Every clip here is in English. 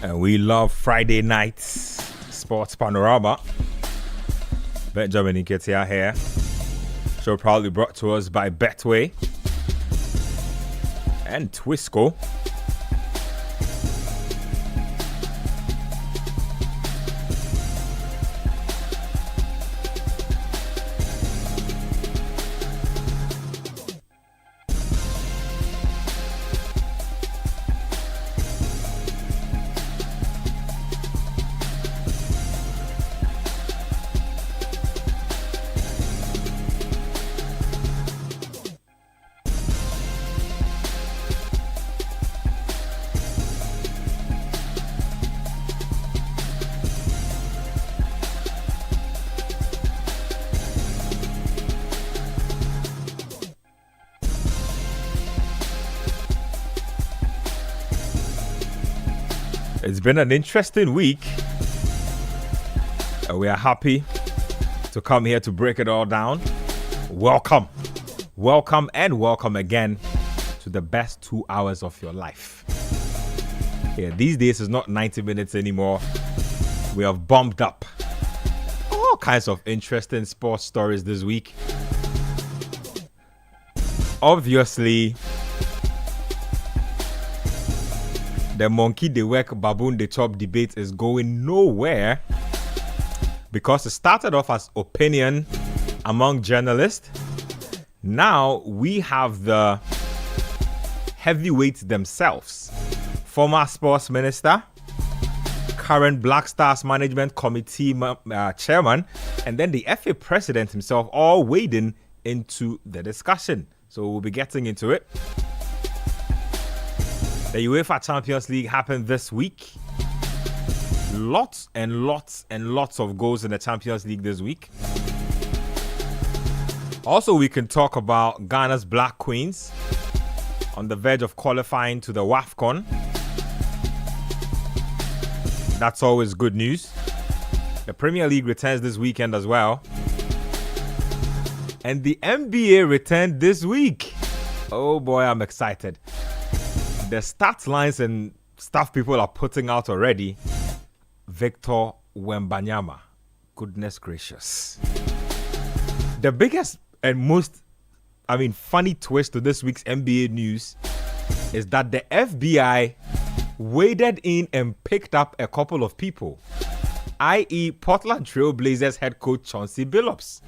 And we love Friday nights sports Panorama. Benjamin Nketia here. Show proudly brought to us by Betway and Twisco. It's been an interesting week. We are happy to come here to break it all down. Welcome and welcome again to the best 2 hours of your life. Yeah, these days it's not 90 minutes anymore. We have bumped up all kinds of interesting sports stories this week. Obviously, the monkey they work, baboon they chop debate is going nowhere because it started off as opinion among journalists. Now we have the heavyweights themselves. Former sports minister, current Black Stars Management Committee chairman, and then the FA president himself all wading into the discussion. So we'll be getting into it. The UEFA Champions League happened this week. Lots and lots and lots of goals in the Champions League this week. Also, we can talk about Ghana's Black Queens on the verge of qualifying to the WAFCON. That's always good news. The Premier League returns this weekend as well. And the NBA returned this week. Oh boy, I'm excited. The stats lines and stuff people are putting out already. Victor Wembanyama. Goodness gracious. The biggest and most, funny twist to this week's NBA news is that the FBI waded in and picked up a couple of people, i.e. Portland Trail Blazers head coach Chauncey Billups,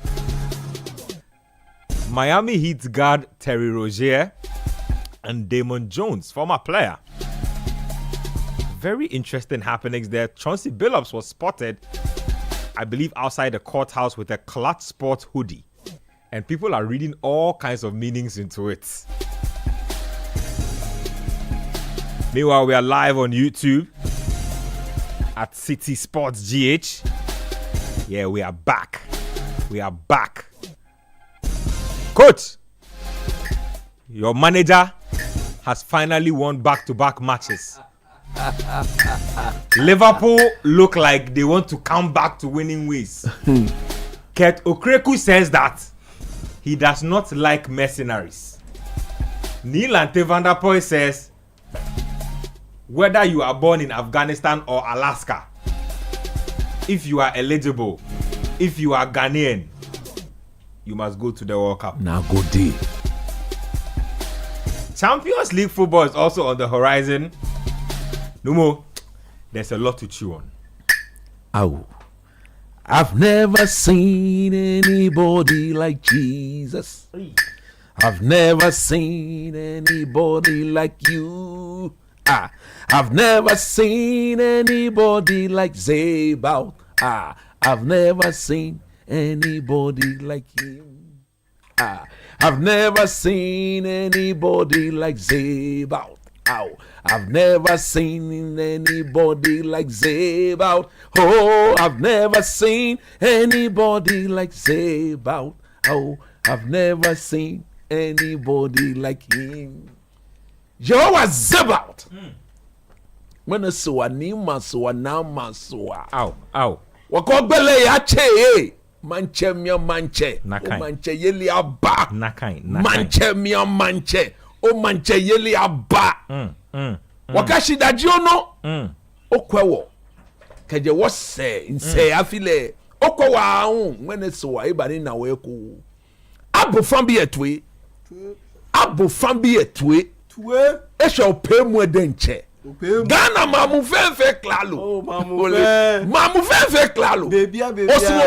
Miami Heat guard Terry Rozier, and Damon Jones, former player. Very interesting happenings there. Chauncey Billups was spotted, I believe, outside the courthouse with a Clutch Sports hoodie. And people are reading all kinds of meanings into it. Meanwhile, we are live on YouTube at City Sports GH. Yeah, we are back. Coach, your manager has finally won back-to-back matches. Liverpool look like they want to come back to winning ways. Kurt Okreku says that he does not like mercenaries. Neil Ante van der Poel says, whether you are born in Afghanistan or Alaska, if you are eligible, if you are Ghanaian, you must go to the World Cup. Now go deep. Champions League football is also on the horizon. No more. There's a lot to chew on. Oh, I've never seen anybody like Jesus. I've never seen anybody like you. I've never seen anybody like Zabout. I've never seen anybody like him. I've never seen anybody like Zabout. I've never seen anybody like Zabout. Oh, I've never seen anybody like Zabout. Oh, I've never seen anybody like him. Jehovah Zabout. When a so anima so anama so. Ow. Wakobele ya che. Manche mia manche. O manche yeli aba. Nakai. Manche mia manche. O manche yeli aba. Wakashi da jiono. okwewo keje wose nse afile okwa ahun when so wa ibani na we ko abofan bi etwe abofan bi etwe e shall pay more than che Ghana mamu fefe klalo mamu fefe klalo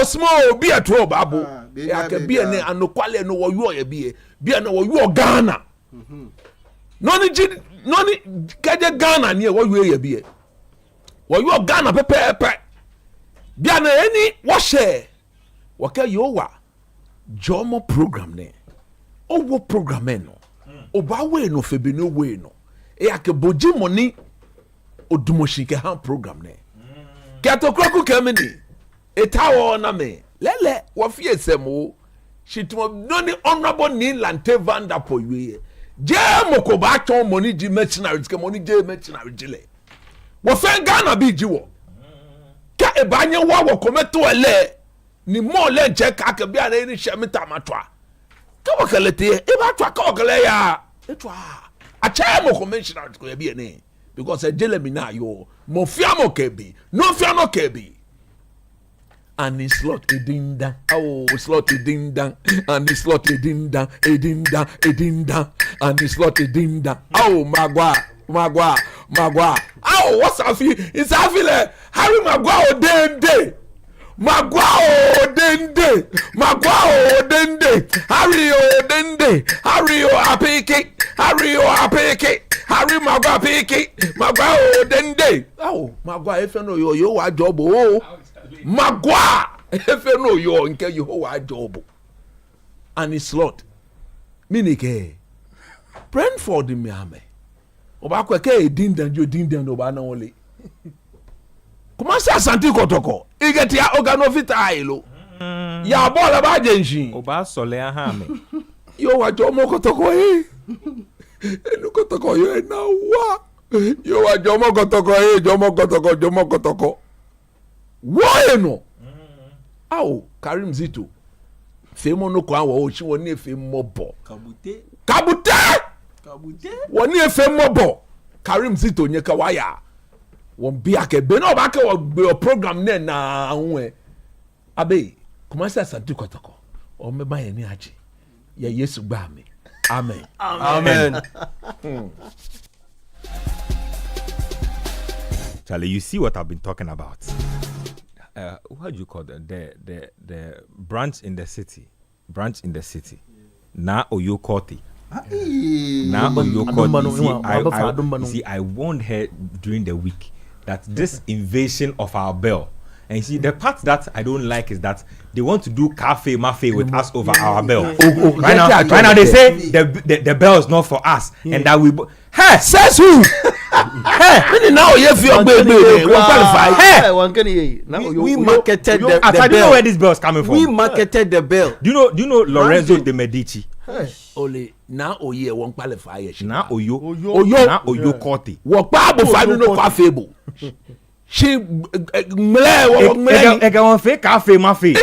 osmo obi etwe babo ya ke bi ene anokwale no wo yo ye bi ene wo yo Ghana noni keje Ghana ni wo yo ye bi wo yo Ghana pepepe bi ene eni wo share wo ke yo wa jomo program ne owo program no oba we no febe no we no e ake boji money odumoshi ke han program ne keto kroku kamini etawo na me lele wo fie semo shitmo noni honorable ni lante vanda po yue je moko ba ton money ji mercenary ke money je mercenary jile wo fen Ghana bi ji wo ka e ba nye wo kometo ele ni mo le je ka ke bia na ni shemita matwa ka wakalete e ba twa ka wakale ya etwa a chair mo conventional ko ya bi ne because ejele mi na yo mo fia mo kebi no fia no kebi and the slot edinda oh slot edinda and the slot edinda and the slot edinda oh magwa oh what's afi it's afile Harry magwa o dende magwa o dende Harry o dende Harry o apiki Harry magwa apiki magwa o dende oh magwa efe no yo wa job o magwa efe no yo nke yo wa job and it's lot minike Brentford mi ame oba kwa ke dindan oba na wole kuma se Asante Kotoko igeti ya oganovita ailo ya bola ba jenshi oba sole aha me yo wa jomo Kotoko enu Kotoko yo na wa yo wa jomo Kotoko wo no awo Karim Zito femo no kwa wo chi woni efe mobo kabute woni efe mobo Karim Zito nyeka waya won bia ke be no ba ke wo program ne na ahun abe kuma se Asante Kotoko o me ba ye ni aje ya Yesu gba mi amen Charlie, you see what I've been talking about. What do you call the branch in the city? Na Oyo Korte. Now Oyo Korte. See, I warned her during the week that this invasion of our bell. And you see, the part that I don't like is that they want to do cafe mafe with us over our bell. Right now they say the bell is not for us, and that we. Hey, says who? Hey, now you feel baby. We marketed the bell. I don't know where this bell is coming from. We marketed the bell. Do you know Lorenzo de Medici? Only now Oye won't qualify. Now Oyo Korte. What Bible find no cafe. She cafe mafe.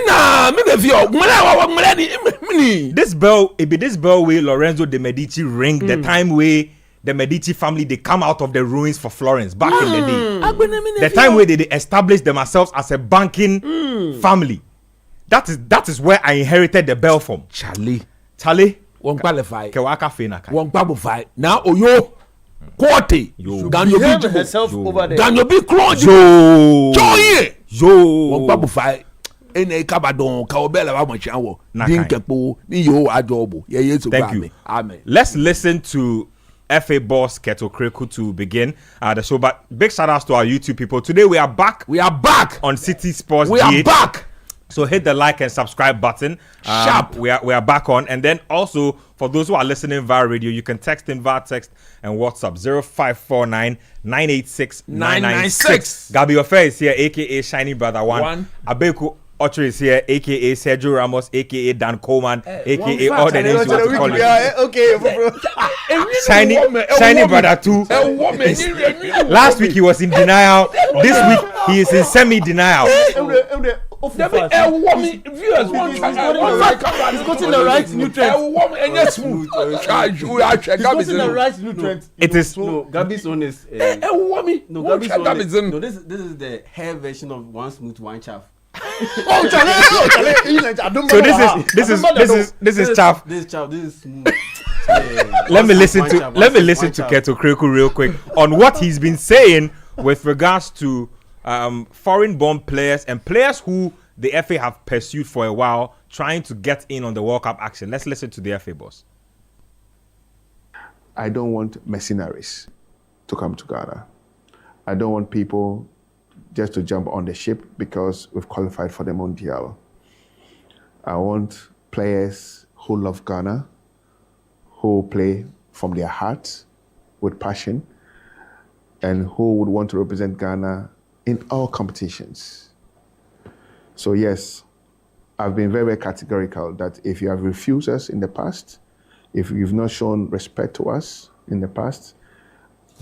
This bell way Lorenzo de Medici ring the time way the Medici family they come out of the ruins for Florence back in the day. The time where they established themselves as a banking family. That is where I inherited the bell from. Charlie won't qualify. Kewaka fena kai. Won't qualify. Now Oyo Korte Ganyo bi herself over there. Ganyo bi close yo won pa bufai ene kabadon ka obela ba mo chanwo din kepo ni yo ajobo ye Yesu Thank you. Amen. Let's listen to FA boss Keto Kreku to begin the show, but big shout outs to our YouTube people. Today we are back on City Sports. We are back. So hit the like and subscribe button. Sharp. We are back on. And then also, for those who are listening via radio, you can text in via text and WhatsApp 0549 986 996. Gabi Ofe is here, a.k.a. Shiny Brother One. Abeku Ocho is here, a.k.a. Sergio Ramos, a.k.a. Dan Coleman, a.k.a. all the names you want to call it. Shiny Brother 2. Last week he was in denial. This week he is in semi-denial. Viewers want He's getting the right nutrients. Smooth. He's getting the right nutrients. It is. No, Gabi's own is. No, Gabi's own is. No, this is the hair version of one smooth, one chaff. So this is chaff. This chaff. This is smooth. Let me listen to Keto Kreku real quick on what he's been saying with regards to foreign-born players and players who the FA have pursued for a while, trying to get in on the World Cup action. Let's listen to the FA boss. I don't want mercenaries to come to Ghana. I don't want people just to jump on the ship because we've qualified for the Mondial. I want players who love Ghana, who play from their hearts with passion, and who would want to represent Ghana in all competitions. So yes, I've been very, very categorical that if you have refused us in the past, if you've not shown respect to us in the past,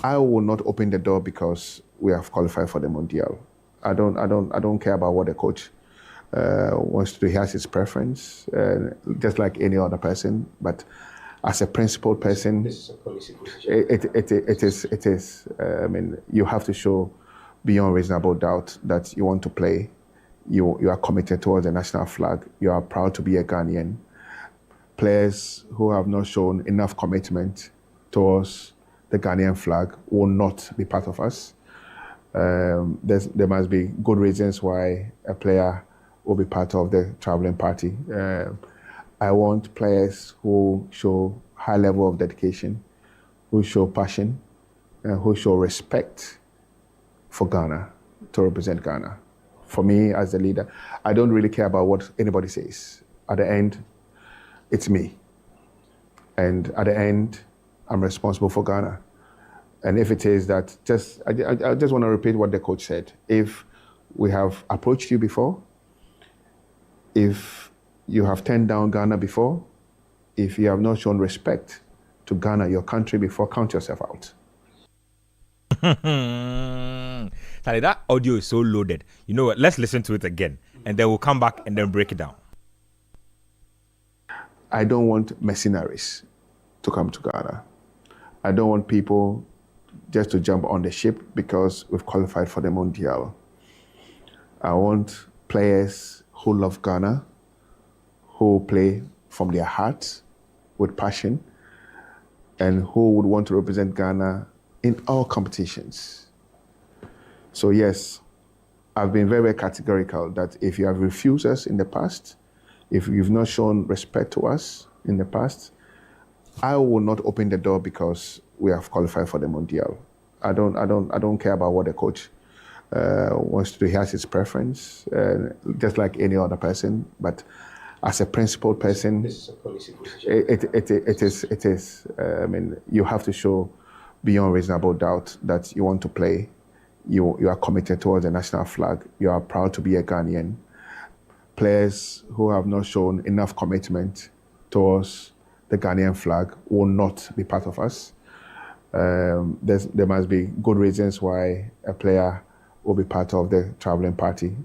I will not open the door because we have qualified for the Mondial. I don't care about what the coach wants to do. He has his preference, just like any other person. But as a principled person, it is. I mean, you have to show beyond reasonable doubt that you want to play. You are committed towards the national flag. You are proud to be a Ghanaian. Players who have not shown enough commitment towards the Ghanaian flag will not be part of us. There must be good reasons why a player will be part of the traveling party. I want players who show high level of dedication, who show passion, and who show respect for Ghana, to represent Ghana. For me, as the leader, I don't really care about what anybody says. At the end, it's me. And at the end, I'm responsible for Ghana. And if it is that, I just want to repeat what the coach said. If we have approached you before, if you have turned down Ghana before, if you have not shown respect to Ghana, your country, before, count yourself out. Sorry, that audio is so loaded. You know what? Let's listen to it again, and then we'll come back and then break it down. I don't want mercenaries to come to Ghana. I don't want people just to jump on the ship because we've qualified for the Mondial. I want players who love Ghana, who play from their hearts with passion, and who would want to represent Ghana in all competitions. So yes, I've been very, very categorical that if you have refused us in the past, if you've not shown respect to us in the past, I will not open the door because we have qualified for the Mondial. I don't care about what the coach wants to do. He has his preference, just like any other person. But as a principled person, it is. I mean, you have to show beyond reasonable doubt that you want to play. You are committed towards the national flag. You are proud to be a Ghanaian. Players who have not shown enough commitment towards the Ghanaian flag will not be part of us. There must be good reasons why a player will be part of the traveling party.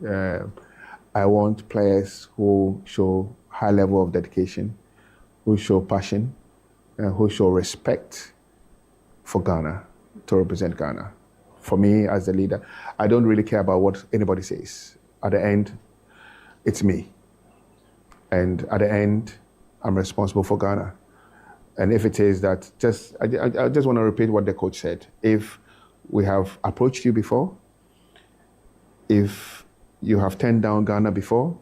I want players who show high level of dedication, who show passion, and who show respect for Ghana, to represent Ghana. For me, as the leader, I don't really care about what anybody says. At the end, it's me. And at the end, I'm responsible for Ghana. And if it is that, I just want to repeat what the coach said. If we have approached you before, if you have turned down Ghana before,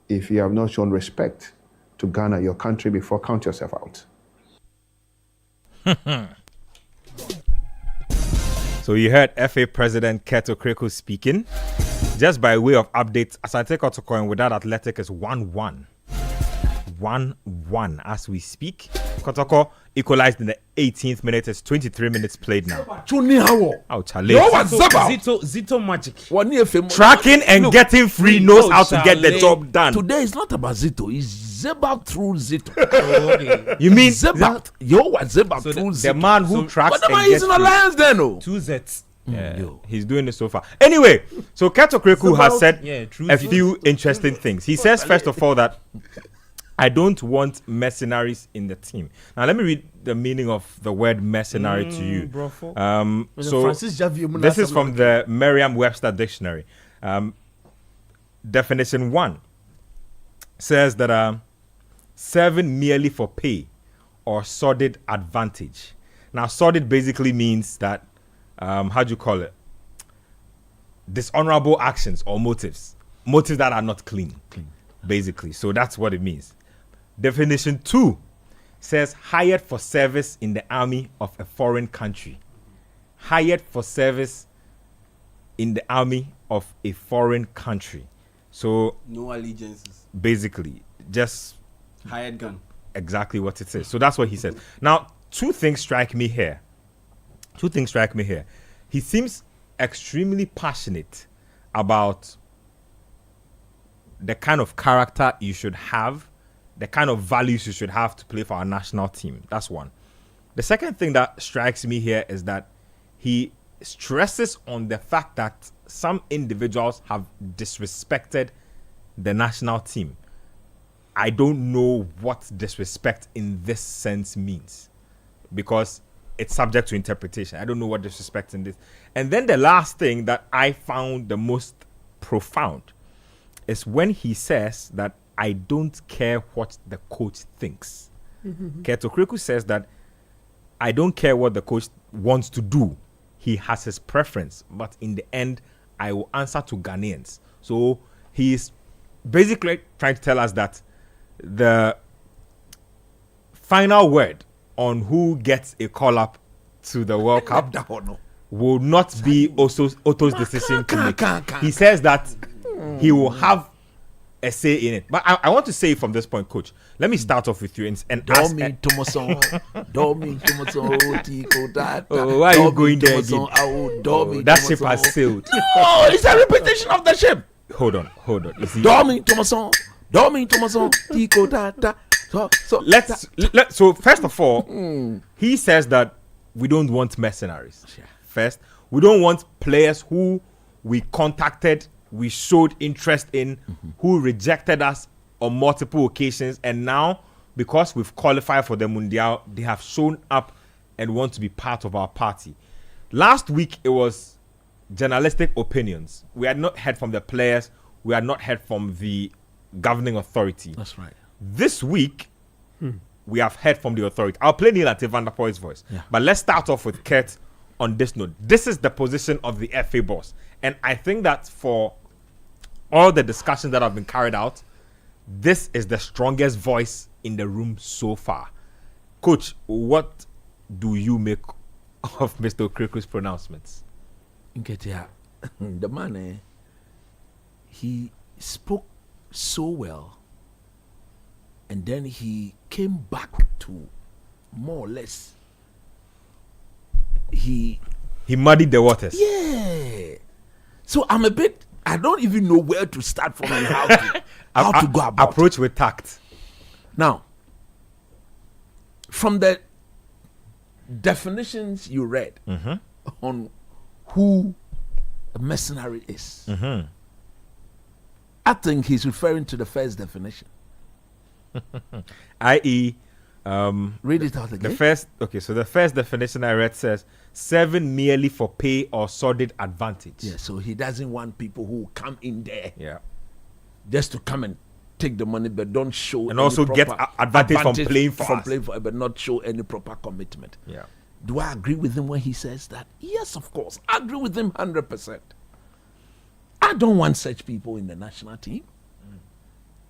if you have not shown respect to Ghana, your country, before, count yourself out. So you heard FA President Keto Kreku speaking. Just by way of updates, Asante Kotoko with that Athletic is 1-1. 1-1 as we speak. Kotoko equalized in the 18th minute. It's 23 minutes played now. Oh, Charlie. Zito magic. Tracking and getting free knows how to get the job done. Today is not about Zito. It's Zeba through Zito. Okay. You mean Zeba? Zeba through Zito. The man who tracks but the man and is gets in alliance then, no? 2 Zs. Yeah, he's doing it so far. Anyway, so Keto Kreku has said a few interesting things. He says, first of all, that I don't want mercenaries in the team. Now, let me read the meaning of the word mercenary to you. So, this is from the Merriam-Webster Dictionary. Definition 1 says that serving merely for pay or sordid advantage. Now, sordid basically means that, how do you call it? Dishonorable actions or motives. Motives that are not clean. Basically. So that's what it means. Definition 2 says hired for service in the army of a foreign country. Hired for service in the army of a foreign country. So no allegiances. Basically, just hired gun. Exactly what it says. So that's what he says. Now, two things strike me here. He seems extremely passionate about the kind of character you should have, the kind of values you should have to play for our national team. That's one. The second thing that strikes me here is that he stresses on the fact that some individuals have disrespected the national team. I don't know what disrespect in this sense means, because it's subject to interpretation. I don't know what disrespect in this. And then the last thing that I found the most profound is when he says that I don't care what the coach thinks. Keto Kreku says that I don't care what the coach wants to do. He has his preference, but in the end, I will answer to Ghanaians. So he is basically trying to tell us that the final word on who gets a call up to the World Cup will not be Otto's decision to make. He says that he will have a say in it. But I want to say from this point, Coach, let me start off with you and ask. Why are you going there again? That ship has sailed. Oh, it's a repetition of the ship. Hold on. You see, so first of all, he says that we don't want mercenaries. First, we don't want players who we contacted, we showed interest in, who rejected us on multiple occasions, and now because we've qualified for the Mundial, they have shown up and want to be part of our party. Last week it was journalistic opinions. We had not heard from the players, we had not heard from the governing authority. That's right. This week we have heard from the authority. I'll play Neil Ate van der Poel's voice. But let's start off with Kurt on this note. This is the position of the FA boss. And I think that for all the discussions that have been carried out, this is the strongest voice in the room so far. Coach, what do you make of Mr. Okreku's pronouncements? The man, he spoke so well, and then he came back to more or less. He muddied the waters. Yeah. So I'm a bit. I don't even know where to start from and how to go about approach with tact. Now, from the definitions you read on who a mercenary is, I think he's referring to the first definition. I.e., read it out again. So the first definition I read says serving merely for pay or sordid advantage. Yeah, so he doesn't want people who come in there just to come and take the money, but don't show and also get advantage from playing for us. But not show any proper commitment. Yeah. Do I agree with him when he says that? Yes, of course. I agree with him 100%. I don't want such people in the national team.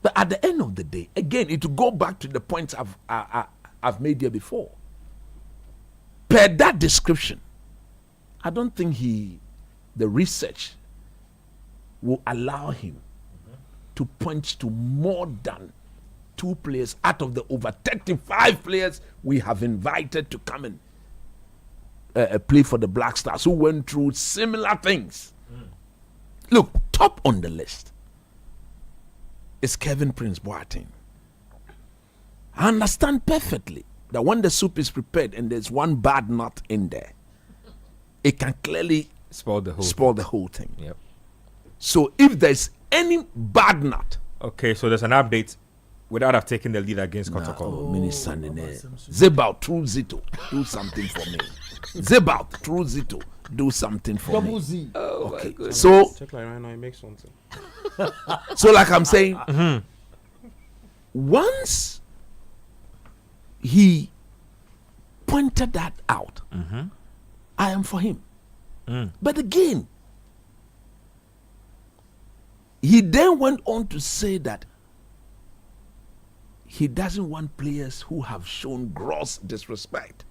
But at the end of the day, again, it will go back to the points I've made here before. Per that description, I don't think the research will allow him to point to more than 2 players out of the over 35 players we have invited to come and play for the Black Stars, who went through similar things. Look, top on the list is Kevin Prince Boateng. I understand perfectly that when the soup is prepared and there's one bad nut in there, it can clearly Spoiled the whole. spoil the whole thing. Yep. So if there's any bad nut, Okay, so there's an update. Without have taken the lead against Kotoko. Minister Nene, Zebal through Zito, do something for me. Zebal through Zito, do something for Double me. Z. Okay, so Check like right now, it makes something. so like I'm saying, once he pointed that out, I am for him. But again, he then went on to say that he doesn't want players who have shown gross disrespect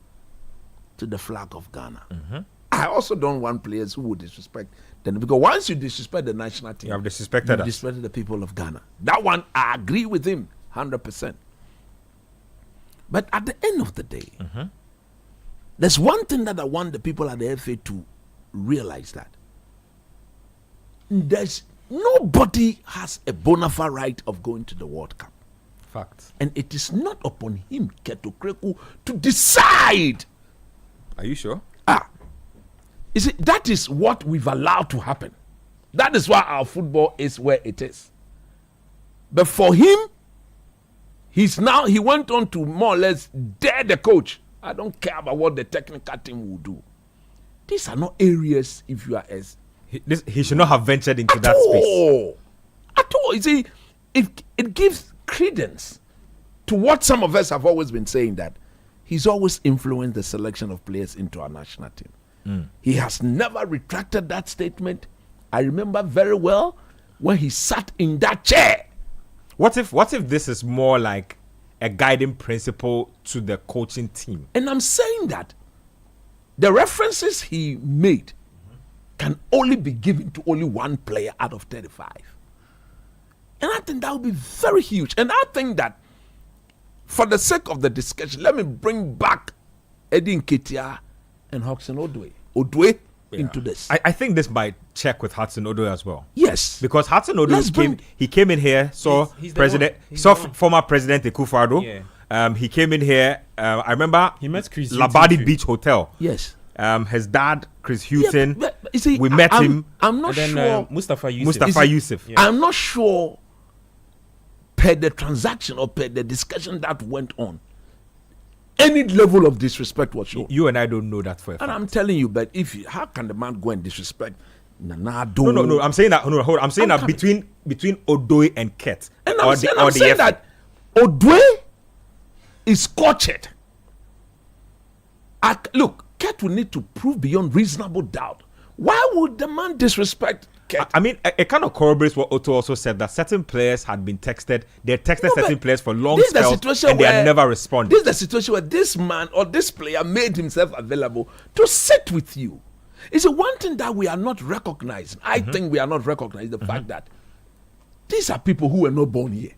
to the flag of Ghana. I also don't want players who would disrespect them, because once you disrespect the national team, You have disrespected you us. disrespected the people of Ghana. That one, I agree with him 100%. But at the end of the day, there's one thing that I want the people at the FA to realize, that there's nobody has a bona fide right of going to the World Cup. Fact. And it is not upon him, Keto Kreku, to decide. Are you sure? You see, that is what we've allowed to happen. That is why our football is where it is. But for him, he went on to more or less dare the coach. I don't care about what the technical team will do. These are not areas, if you are as He should not have ventured into at that space. all. At all. You see, it gives credence to what some of us have always been saying, that he's always influenced the selection of players into our national team. He has never retracted that statement. I remember very well when he sat in that chair. What if this is more like a guiding principle to the coaching team? And I'm saying that the references he made can only be given to only one player out of 35. And I think that would be very huge. And I think that for the sake of the discussion, let me bring back Eddie Nketiah and Hudson Odoi into this. I think this might check with Hudson Odoi as well. Yes. Because Hudson Let's Odoi came in here, saw He's the President, one- he's saw the one. former President Akufo-Addo. Yeah. He came in here. I remember He met Chris Labadi Hughton. Beach Hotel. Yes. His dad, Chris Hughton. but you see, we met him. I'm not And then sure. Mustafa Yusuf. Mustafa Yusuf. Yeah. I'm not sure per the transaction or per the discussion that went on, any level of disrespect was shown. You and I don't know that for a fact. And I'm telling you, but how can the man go and disrespect Nana Ado? No. I'm saying that. No, hold on. I'm saying that coming. between Odoi and Ket. And or I'm saying, or saying FA. that Odwe is scorched. Look, Ket will need to prove beyond reasonable doubt. Why would the man disrespect Ket? I mean, it kind of corroborates what Otto also said, that certain players had been texted. They had texted No, certain but players for long this is the spells, situation and they had where- never responded. This is the situation where this man or this player made himself available to sit with you. It's a one thing that we are not recognizing. I think we are not recognizing the fact that these are people who were not born here.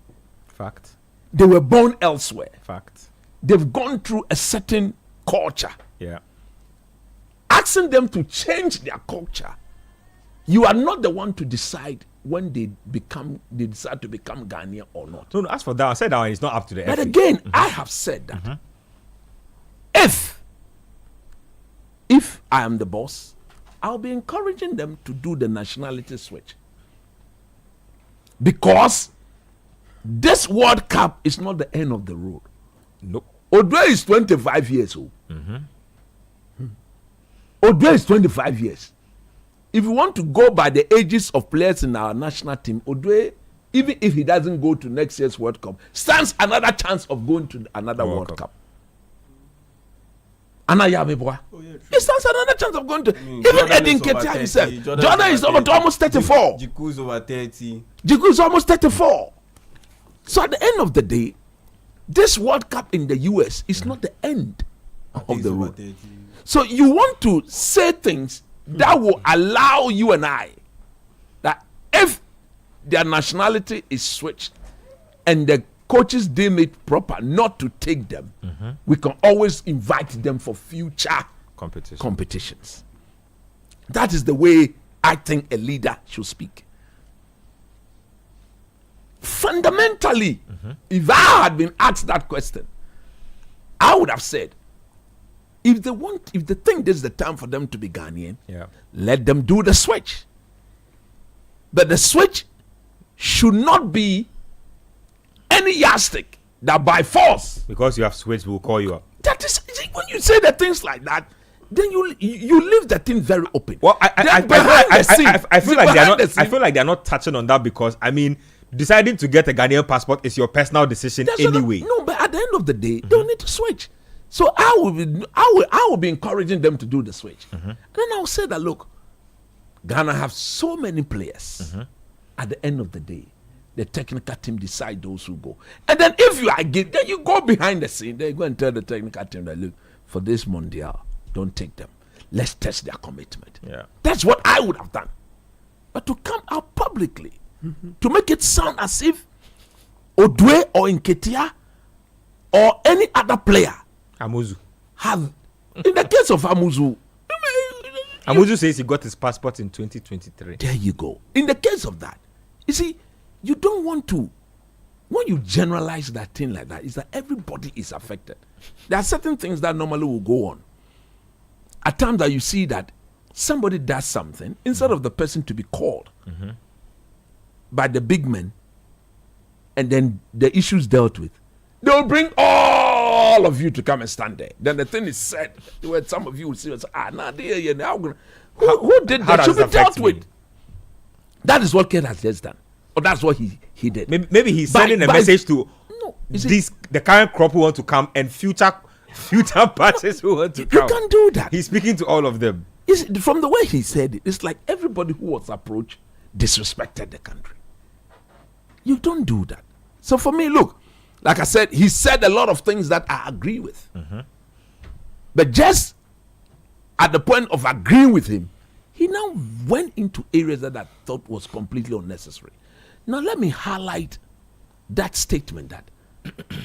Fact. They were born elsewhere. Fact. They've gone through a certain culture. Yeah. Asking them to change their culture, you are not the one to decide when they decide to become Ghanaian or not. No, as for that, I said that one is not up to the But FA. again, I have said that if I am the boss, I'll be encouraging them to do the nationality switch, because this World Cup is not the end of the road. Nope. Odwe is 25 years old. Odwe is 25 years. If you want to go by the ages of players in our national team, Odwe, even if he doesn't go to next year's World Cup, stands another chance of going to another World Cup. Anayabeboa. He stands another chance of going to. Even Edin Ketia himself. Jordan is over to almost 34. Jiku is over 30. Jiku is almost 34. So at the end of the day, this World Cup in the US is not the end of He's the over road. 30. So you want to say things that will allow you and I that if their nationality is switched and the coaches deem it proper not to take them, we can always invite them for future competitions. That is the way I think a leader should speak. Fundamentally, if I had been asked that question, I would have said, if they think this is the time for them to be Ghanaian, let them do the switch. But the switch should not be any yardstick that by force. Because you have switched, we'll call you up. That is, when you say the things like that, then you leave the thing very open. Well, I feel like they're not touching on that because I mean, deciding to get a Ghanaian passport is your personal decision anyway. No, but at the end of the day, they don't need to switch. So I will be encouraging them to do the switch. And then I'll say that look, Ghana have so many players. At the end of the day, the technical team decide those who go. And then if you are good, then you go behind the scene. They go and tell the technical team that look, for this Mondial, don't take them. Let's test their commitment. Yeah. That's what I would have done. But to come out publicly, to make it sound as if Odwe or Nketia or any other player Amuzu have, in the case of Amuzu says he got his passport in 2023. There you go. In the case of that, you see, you don't want to, when you generalize that thing like that, is that everybody is affected. There are certain things that normally will go on. At times that you see that somebody does something, instead of the person to be called by the big men and then the issues dealt with, they'll bring all of you to come and stand there. Then the thing is said, where some of you will see, who did that? Should be dealt with. That is what Kate has just done. Or that's what he did. Maybe he's sending a message to the current crop who want to come and future parties who want to come. You can't do that. He's speaking to all of them. From the way he said it, it's like everybody who was approached disrespected the country. You don't do that. So for me, look, like I said, he said a lot of things that I agree with. But just at the point of agreeing with him, he now went into areas that I thought was completely unnecessary. Now let me highlight that statement that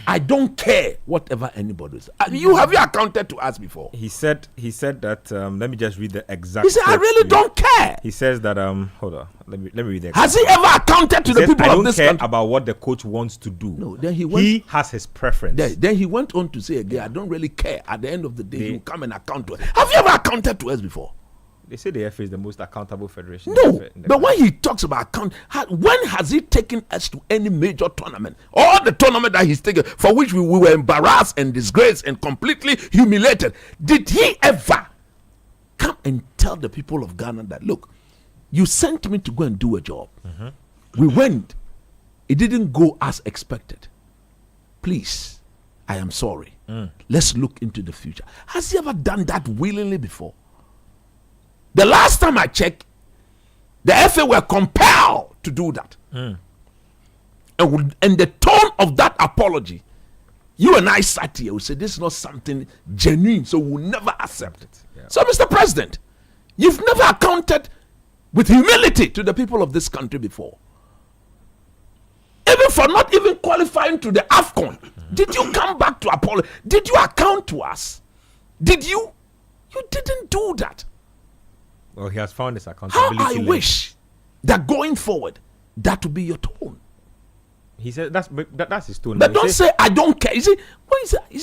I don't care whatever anybody says. Have you accounted to us before? He said that. Let me just read the exact. He said, "I really don't care." He says that. Hold on. Let me read the. Has he ever accounted to the people of this country? I don't care about what the coach wants to do. No. Then he has his preference. Then he went on to say again, "I don't really care." At the end of the day, he will come and account to us. Have you ever accounted to us before? They say the FA is the most accountable federation. No, but when he talks about when has he taken us to any major tournament? All the tournament that he's taken, for which we were embarrassed and disgraced and completely humiliated, did he ever come and tell the people of Ghana that, look, you sent me to go and do a job. We went. It didn't go as expected. Please, I am sorry. Let's look into the future. Has he ever done that willingly before? The last time I checked, the FA were compelled to do that. And the tone of that apology, you and I sat here, we said this is not something genuine, so we'll never accept it. Yeah. So, Mr. President, you've never accounted with humility to the people of this country before. Even for not even qualifying to the AFCON, did you come back to apologize? Did you account to us? Did you? You didn't do that. Well, he has found his accountability. How I wish that going forward, that would be your tone. He said that's his tone. But don't say I don't care. You see,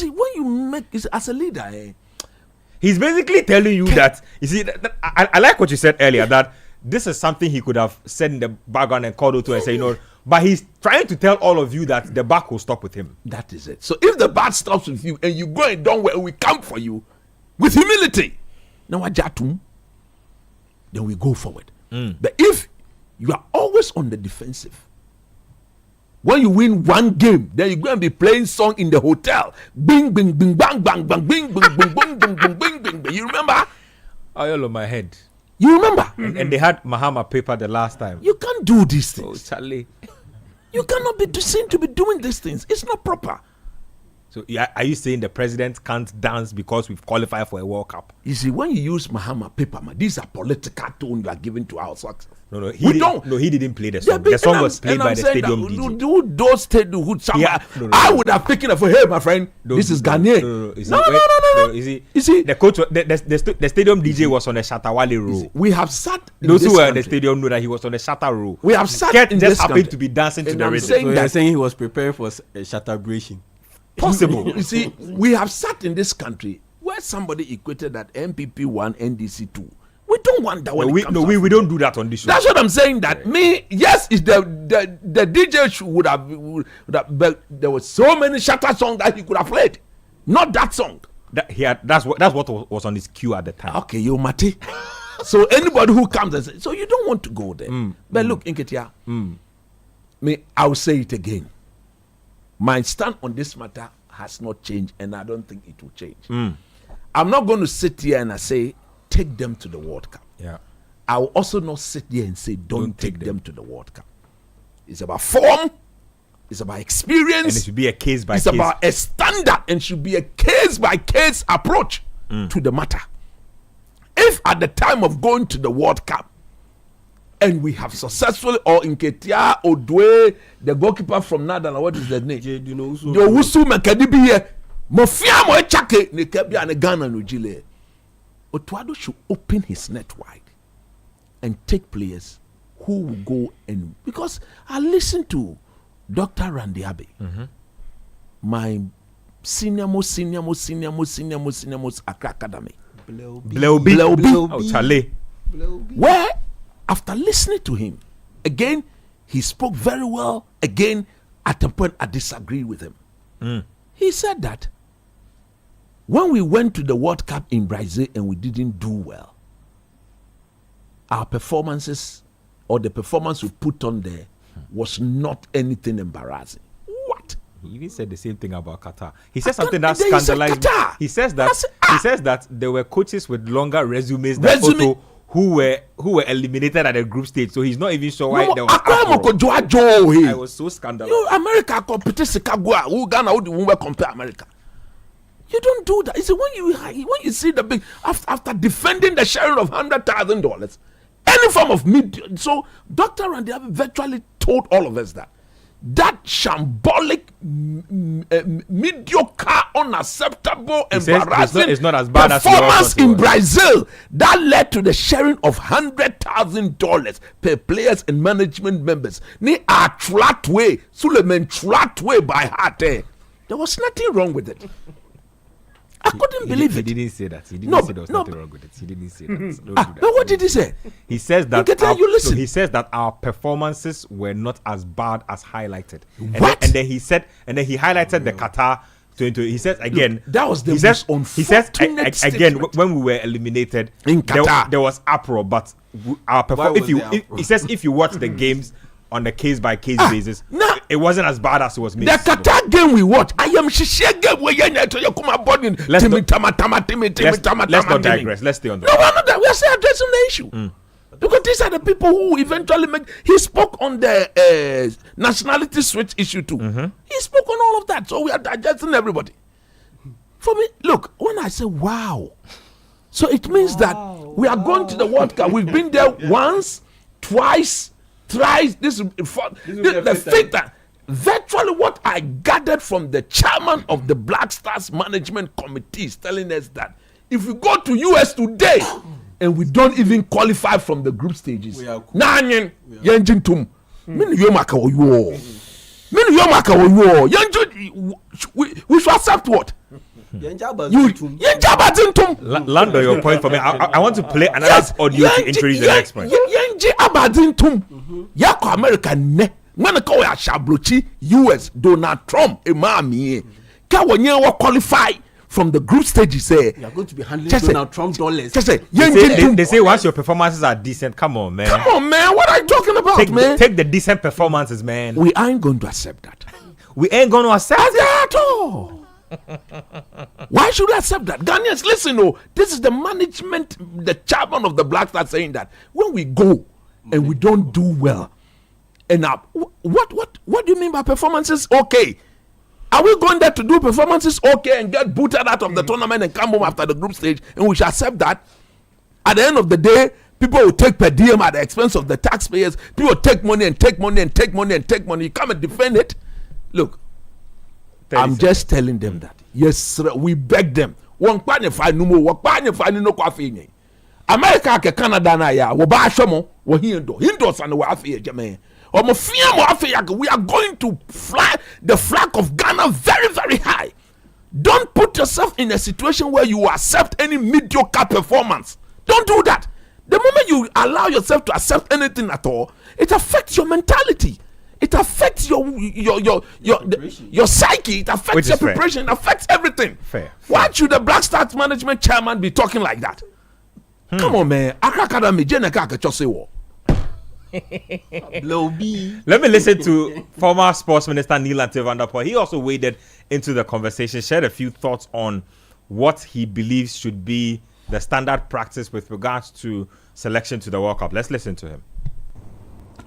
when you make as a leader, he's basically telling you that. You see, I like what you said earlier, that this is something he could have said in the background and called out to and say, you know, but he's trying to tell all of you that the back will stop with him. That is it. So if the back stops with you and you go and don't well, we come for you with humility. Now then we go forward. But if you are always on the defensive, when you win one game, then you're going to be playing song in the hotel. Bing, bing, bing, bang, bang, bang, bing, bing, bing, bing, bing, bing, bing, bing, bing. You remember? Oil on my head. You remember? And they had Mahama paper the last time. You can't do these things. Oh, Charlie. You cannot be seen to be doing these things. It's not proper. So are you saying the president can't dance because we've qualified for a World Cup? You see, when you use Mahama paper, these are political tone you are giving to our success. No, he didn't play the song. The song was played by the stadium DJ. Those stadium I would have taken it for, hey, my friend, this is Ghanaian. No. You see, the coach, the stadium DJ was on the Shatawale row. We have sat. Those who were in the stadium know that he was on the Shatta row. We have sat in this country. Just happened to be dancing to the rhythm. So you're saying he was prepared for a Shattabration. Possible. You see, we have sat in this country where where somebody equated that MPP 1, NDC 2. We don't want that when we don't do that on this show. That's what I'm saying. That yes, is the DJ would have, but there were so many shatter songs that he could have played. Not that song. That's what was on his queue at the time. Okay, you Mati. So anybody who comes and says, so you don't want to go there. But look, Inketia, I'll say it again. My stand on this matter has not changed, and I don't think it will change. I'm not going to sit here and I say, take them to the World Cup. Yeah. I will also not sit here and say, don't take them to the World Cup. It's about form. It's about experience. And it should be a case by case. It's about a standard and should be a case by case approach to the matter. If at the time of going to the World Cup, and we have successfully, or Nketia Odwe, the goalkeeper from Nadala, what is the name? Yowusu Mekadibiye, Mofia Mo Chake, Nekebia and Ghana no Jile. Otuado should open his net wide and take players who will go and, because I listened to Dr. Randy Abbey, my senior Accra Academy. Where after listening to him, again, he spoke very well. Again, at a point I disagree with him. He said that when we went to the World Cup in Brazil and we didn't do well, our performances or the performance we put on there was not anything embarrassing. What? He even said the same thing about Qatar. He said something that scandalized me. He says that there were coaches with longer resumes than Otto who were eliminated at the group stage. So he's not even sure why there was I was so scandalous. You America compete Chicago, who Ghana who compare America. You don't do that. It's when you see the big after defending the sharing of $100,000, any form of media. So Dr. Randy virtually told all of us that shambolic, mediocre, unacceptable, embarrassing it's not as bad performance in Brazil that led to the sharing of $100,000 per players and management members. Ni a flat way, Suleiman flat way by heart. There was nothing wrong with it. I couldn't believe it. He didn't say that. He didn't say there was nothing wrong with it. He didn't say that. But what did he say? He says that he says that our performances were not as bad as highlighted. What? And then he highlighted the Qatar 2020. He says again. Look, that was the most unfortunate again when we were eliminated in Qatar. There was uproar, but our performance. He says if you watch the games on a case by case basis, it wasn't as bad as it was made. The Qatar game we watch, I am shishia game where you come about in. Let's not digress. Let's stay on the. No, we're not. We are still addressing the issue because these are the people who eventually make. He spoke on the nationality switch issue too. He spoke on all of that, so we are digesting everybody. For me, look, when I say wow, so it means that we are going to the World Cup. We've been there once, twice. Thrice, this is the fifth time. Virtually what I gathered from the chairman of the Black Stars Management Committee is telling us that if we go to US today and we don't even qualify from the group stages, we should accept what? Land on your point for me. I want to play another audio to introduce the next point. Yako America ne when ko ya shablochi US Donald Trump emami ka wonye wa qualify from the group stage. Say you are going to be handling Donald Trump dollars. They say once your performances are decent, come on man, what are you talking about? Take the decent performances, man. We ain't going to accept that. We ain't going to accept that at all. Why should I accept that? Ghanaians, listen, this is the management, the chairman of the Black Stars saying that when we go and we don't do well, and now what do you mean by performances okay? Are we going there to do performances okay and get booted out of the tournament and come home after the group stage and we should accept that? At the end of the day, people will take per diem at the expense of the taxpayers. People will take money and take money and take money and take money. You come and defend it. Look, I'm just telling them that. Yes, we beg them. America ke Canada na ya wo ba hwemo wo hindos and wo afi ejeme omo fia mo afi ya we are going to fly the flag of Ghana very very high. Don't put yourself in a situation where you accept any mediocre performance. Don't do that. The moment you allow yourself to accept anything at all, it affects your mentality. It affects your psyche. It affects your preparation. It affects everything. Fair. Why should the Black Stars management chairman be talking like that? Come on, man. Let me listen to former Sports Minister Nielante van der Poel. He also waded into the conversation, shared a few thoughts on what he believes should be the standard practice with regards to selection to the World Cup. Let's listen to him.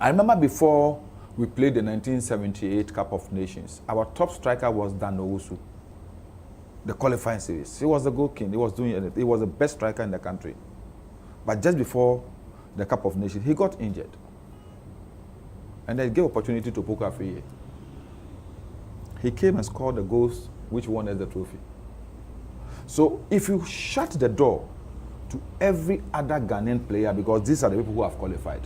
I remember before we played the 1978 Cup of Nations, our top striker was Dan Owusu. The qualifying series. He was the goal king. He was doing it. He was the best striker in the country. But just before the Cup of Nations, he got injured. And they gave opportunity to Poku Afriye. He came and scored the goals which won us the trophy. So if you shut the door to every other Ghanaian player, because these are the people who have qualified,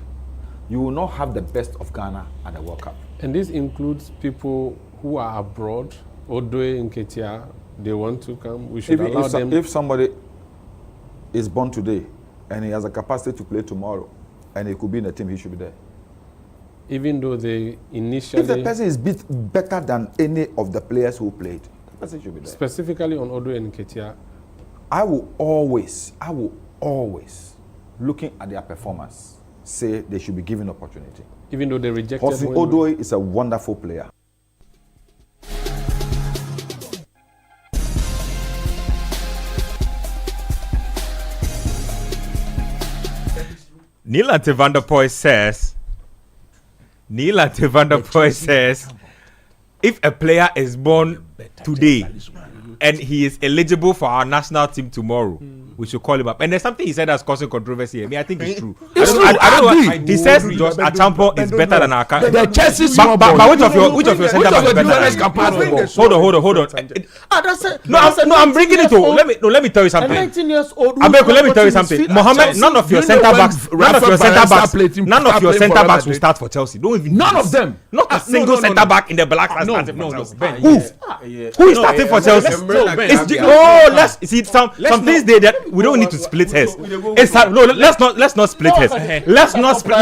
you will not have the best of Ghana at the World Cup. And this includes people who are abroad, Odoe and Ketia, they want to come. We should allow them. If somebody is born today and he has a capacity to play tomorrow, and he could be in the team, he should be there. Even though they initially... If the person is better than any of the players who played, the person should be there. Specifically on Odoe and Ketia, I will always, looking at their performance, say they should be given opportunity. even though they rejected Hosni Odoe is a wonderful player. Nielante van der Poel says, if a player is born today and he is eligible for our national team tomorrow, we should call him up. And there's something he said that's causing controversy here. I think it's true. I don't know. He says Josh Achampo is better than our The Chelsea but which of your centre backs is better? Hold on. No, I'm bringing it to. Let me tell you something. 19 years old. Let me tell you something. Mohammed, none of your centre backs will start for Chelsea. Don't even. None of them. Not a single centre back in the Black Stars starting for Chelsea. Who is starting for Chelsea? Let's see some things there that we don't need to split hairs. Let's not split hairs. Let's not split.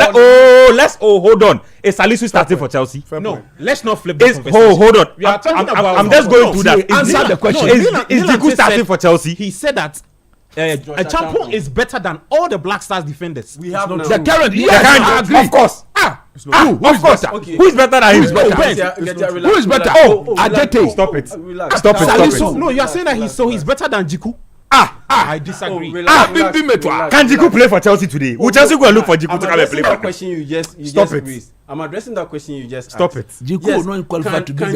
Hold on. Is Salisu starting for Chelsea? No, let's not flip this. Hold on. I'm just going through that. Answer the question. Is Jiku starting for Chelsea? He said that Achampo is better than all the Black Stars defenders. We have The current, I agree. Of course. Who is better? Okay. Who is better than him? Who is better? Adete. Stop it. Relax. Stop Salisu, it. no, you are saying that he's better than Jiku. I disagree. Can Jiku play for Chelsea today? Will Chelsea go and look for Jiku to come and play for them? Question you just Stop it. raised. I'm addressing that question you just Stop asked. it. Jiku Yes. will not qualify to be Can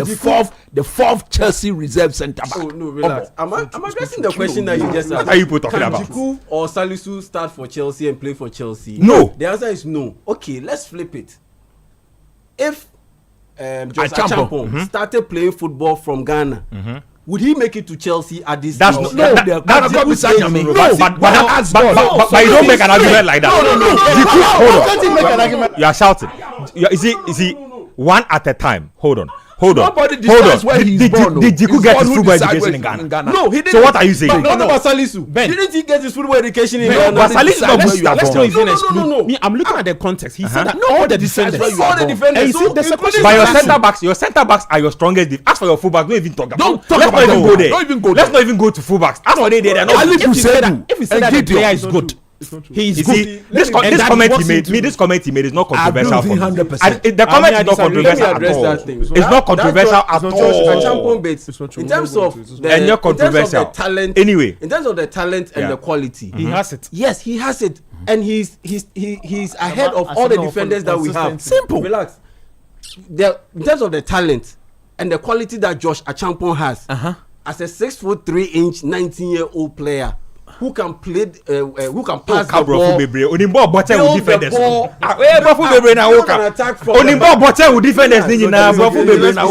the fourth Chelsea reserve centre back. Oh no, relax. I'm addressing the question that you just asked. What are you people talking Can about? Jiku or Salisu start for Chelsea and play for Chelsea? No. The answer is no. Okay, let's flip it. If Josh Achampo, Achampo started playing football from Ghana, would he make it to Chelsea at this That's stage? not. That's beside me. But you don't make an argument like that. Jiku, hold on. You are shouting. Is he one at a time? Hold on. Nobody decides where he's born. Did Jiku It's get God his who football decides education where in Ghana? No, he didn't. So what are you saying? But about Salisu. Didn't he get his football education in Ghana? But Salisu is not Let's good. not even exclude. No. Me, I'm looking at the context. He said that all the defenders. All the defenders. And you see, there's a question. But your centre backs are your strongest. As for your fullbacks, don't even talk about. Don't talk Let's about not even them. go there. Don't even go Let's there. not even go to fullbacks. As for they're not. Ali If you say Fusedu that the and player is Gideon. good, he is You good. see, this And that comment works he made. into- This comment he made is not controversial for me. 100%. The comment is not Let me controversial at address all. that thing. It's not controversial at Josh all. Achampo bits. In terms of And you're controversial. the talent. Anyway. In terms of the talent and Yeah. the quality, He has it. yes, he has it, and he's ahead of all the defenders that we have. Simple. Relax. In terms of the talent and the quality that Josh Achampo has, as a 6'3" 19-year-old player who can play, who can pass the ball. Onimbo Boche will defend us. Build the ball. Brofu Bebre na Build woka. an attack from Onimbo Boche will defend us. Nini na Brofu Bebre na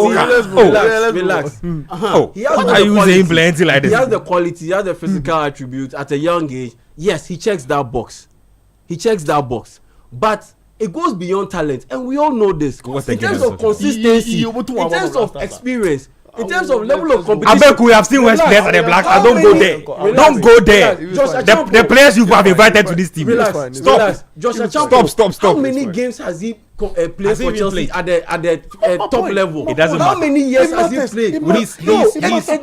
Relax. Oh, He has what the are you quality. saying plenty like He has this? the quality, he has the physical attributes at a young age. Yes, he checks that box. But it goes beyond talent, and we all know this. What's In again, terms of that's okay. consistency, in terms of experience, In terms of level of I competition, bet we have seen West players at the Black Stars. Don't go there. Don't go there. The players you have invited to this team. Relax. Stop. Joshua Champion. Stop. How many games has he played for Chelsea at the top level? It doesn't How matter. many years has he played? It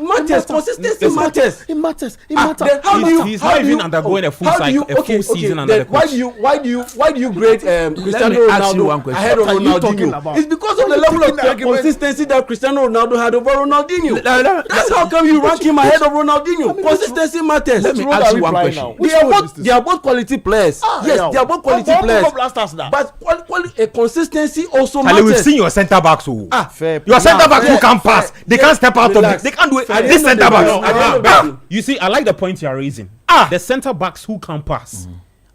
matters. Consistency matters. It matters. Then how do you? He's how not do even you- undergoing a full how do you- cycle, a full season under then the coach. why do you grade Cristiano me ask you one Ronaldo question. ahead of What are you talking Ronaldinho? about? It's because of the level of consistency that Cristiano Ronaldo had over Ronaldinho. That's how come you rank him ahead of Ronaldinho. Consistency matters. Let me ask you one question. They are both quality players. Yes, they are both quality players. But consistency also Charlie, we've matters. seen your centre backs who. Fair Your centre backs who fair, can pass. They can't step out of it. Relax. They can't do it. At the This end of centre the day, at the end of the backs. day, You see, I like the point you are raising. The centre backs who can pass.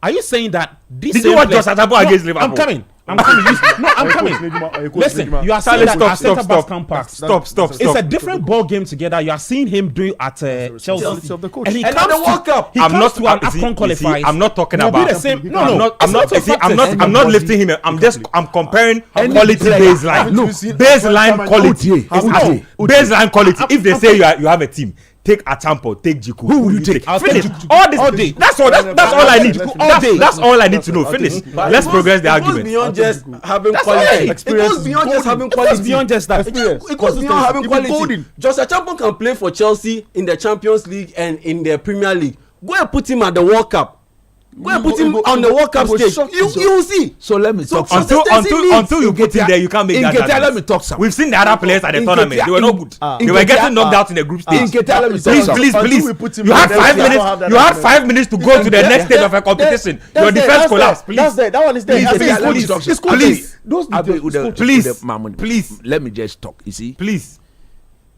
Are you saying that this? Did you watch Josh Atabo against Liverpool? I'm coming. I'm coming. Listen, you are saying that our centre backs can pass. Stop. It's a different ball game together. You are seeing him do it at Chelsea. of the coach. And he And comes at the World Cup. He I'm comes not to an you see, AFCON qualifiers. I'm not talking Will be about the same. No, I'm not. I'm not. it's You see, I'm not. factors. I'm not lifting him. I'm comparing Any quality player. baseline. No, Baseline quality. Baseline quality. If they say you have a team, take Achampo, take Jiku. Who will you take? I'll Finish take Jiku. all this. All day. That's all. That's all I need. All day. That's all I need to know. Finish. Let's progress the It goes argument. beyond just having That's quality. right. It goes beyond just having It quality. goes beyond just that. It goes beyond having quality. Joshua Champion can play for Chelsea in the Champions League and in the Premier League. Go and put him at the World Cup. Go and put him on the World Cup stage. You will see. So let me talk So- something. Until you get in there, you can't make that Let me argument. talk something. We've seen the other players at the tournament. They were not good. They were getting knocked out in the group stage. Let me talk Please, something. please. You had 5 minutes. You had 5 minutes to go to the next stage of a competition. Your defense collapsed. Please. That one is there. Please, I think please, it's coaching. please, It's coaching. please. Those details. Please. Let me just talk. You see, Please.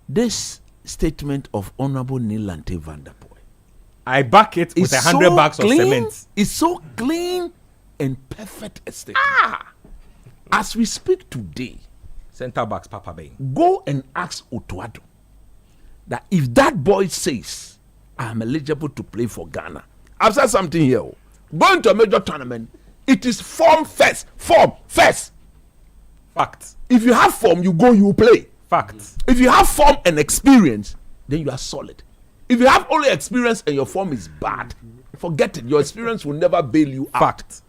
this statement of Honorable Nilante van der Poel I back it with is 100 bags of clean, cement. it's so clean and perfect a statement. As we speak today, Centre backs, Papa Bay. go and ask Otuado that if that boy says I'm eligible to play for Ghana, I've said something here. Going to a major tournament, it is form first. Form first. Fact. If you have form, you go, you play. Fact. If you have form and experience, then you are solid. If you have only experience and your form is bad, forget it. Your experience will never bail you out. Fact.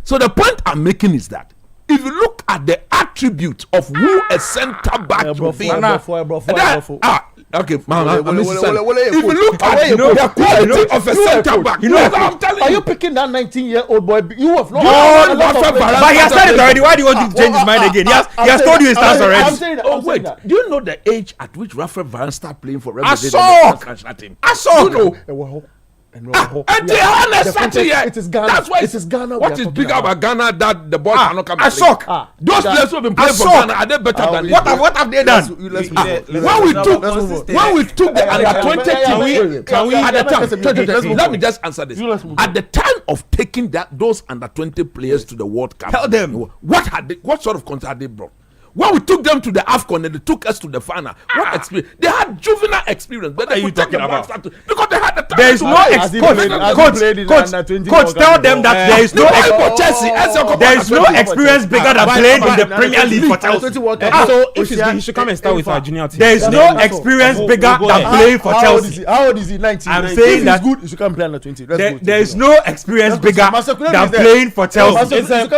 So the point I'm making is that if you look at the attribute of who a centre back should be, okay, man, if you look at the quality of a centre back, I'm telling Are you. you picking that 19-year-old boy? You have not. John Rafa Varane- But he has said it already. Why do you want to change his mind again? He has told you his stance I'm already. saying that. Oh I'm saying wait, that. do you know the age at which Rafael Varane started playing for Real I Madrid? saw. You know, and the honest fact here, It is Ghana. that's why It is Ghana we What are is talking bigger about Ghana that the boy cannot come? I and play? shock. Those players who have been playing for shock. Ghana, are they better than What this? have they done? When we took the under 20 team, at the time, let me just answer this. At the time of taking those under 20 players to the World Cup, Tell them. what sort of content had they brought? When we took them to the AFCON and they took us to the final, what experience? They had juvenile experience. What are you talking about? Because they had the time. There is to no play. Coach, tell them that there is no there is no experience bigger than playing in the Premier League for Chelsea. So if he should come and start with our junior team. There is no experience bigger than playing for Chelsea. How old is he? 19. I'm If saying he's that good, he should come play under 20. there is no experience bigger than playing for Chelsea. It's a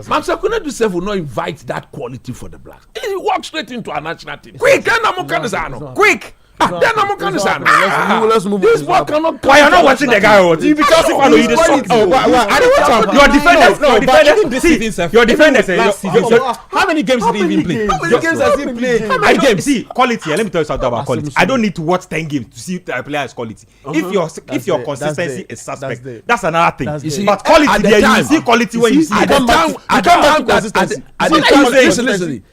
Mamsa Kunedu Sef will not invite that quality for the Blacks. He walked straight into our national team. Quick! Quick! Let's move. This boy cannot. Why you're not watching the guy? You be Chelsea fan or you just shock? Your defenders, your defenders. How many games did he even play? How many games has he played? How many games? See, quality. Let me tell you something about quality. I don't need to watch 10 games to see a player has quality. If your consistency is suspect, that's another thing. You see, But quality, at the there you time- see quality when you see At the it. time, listen.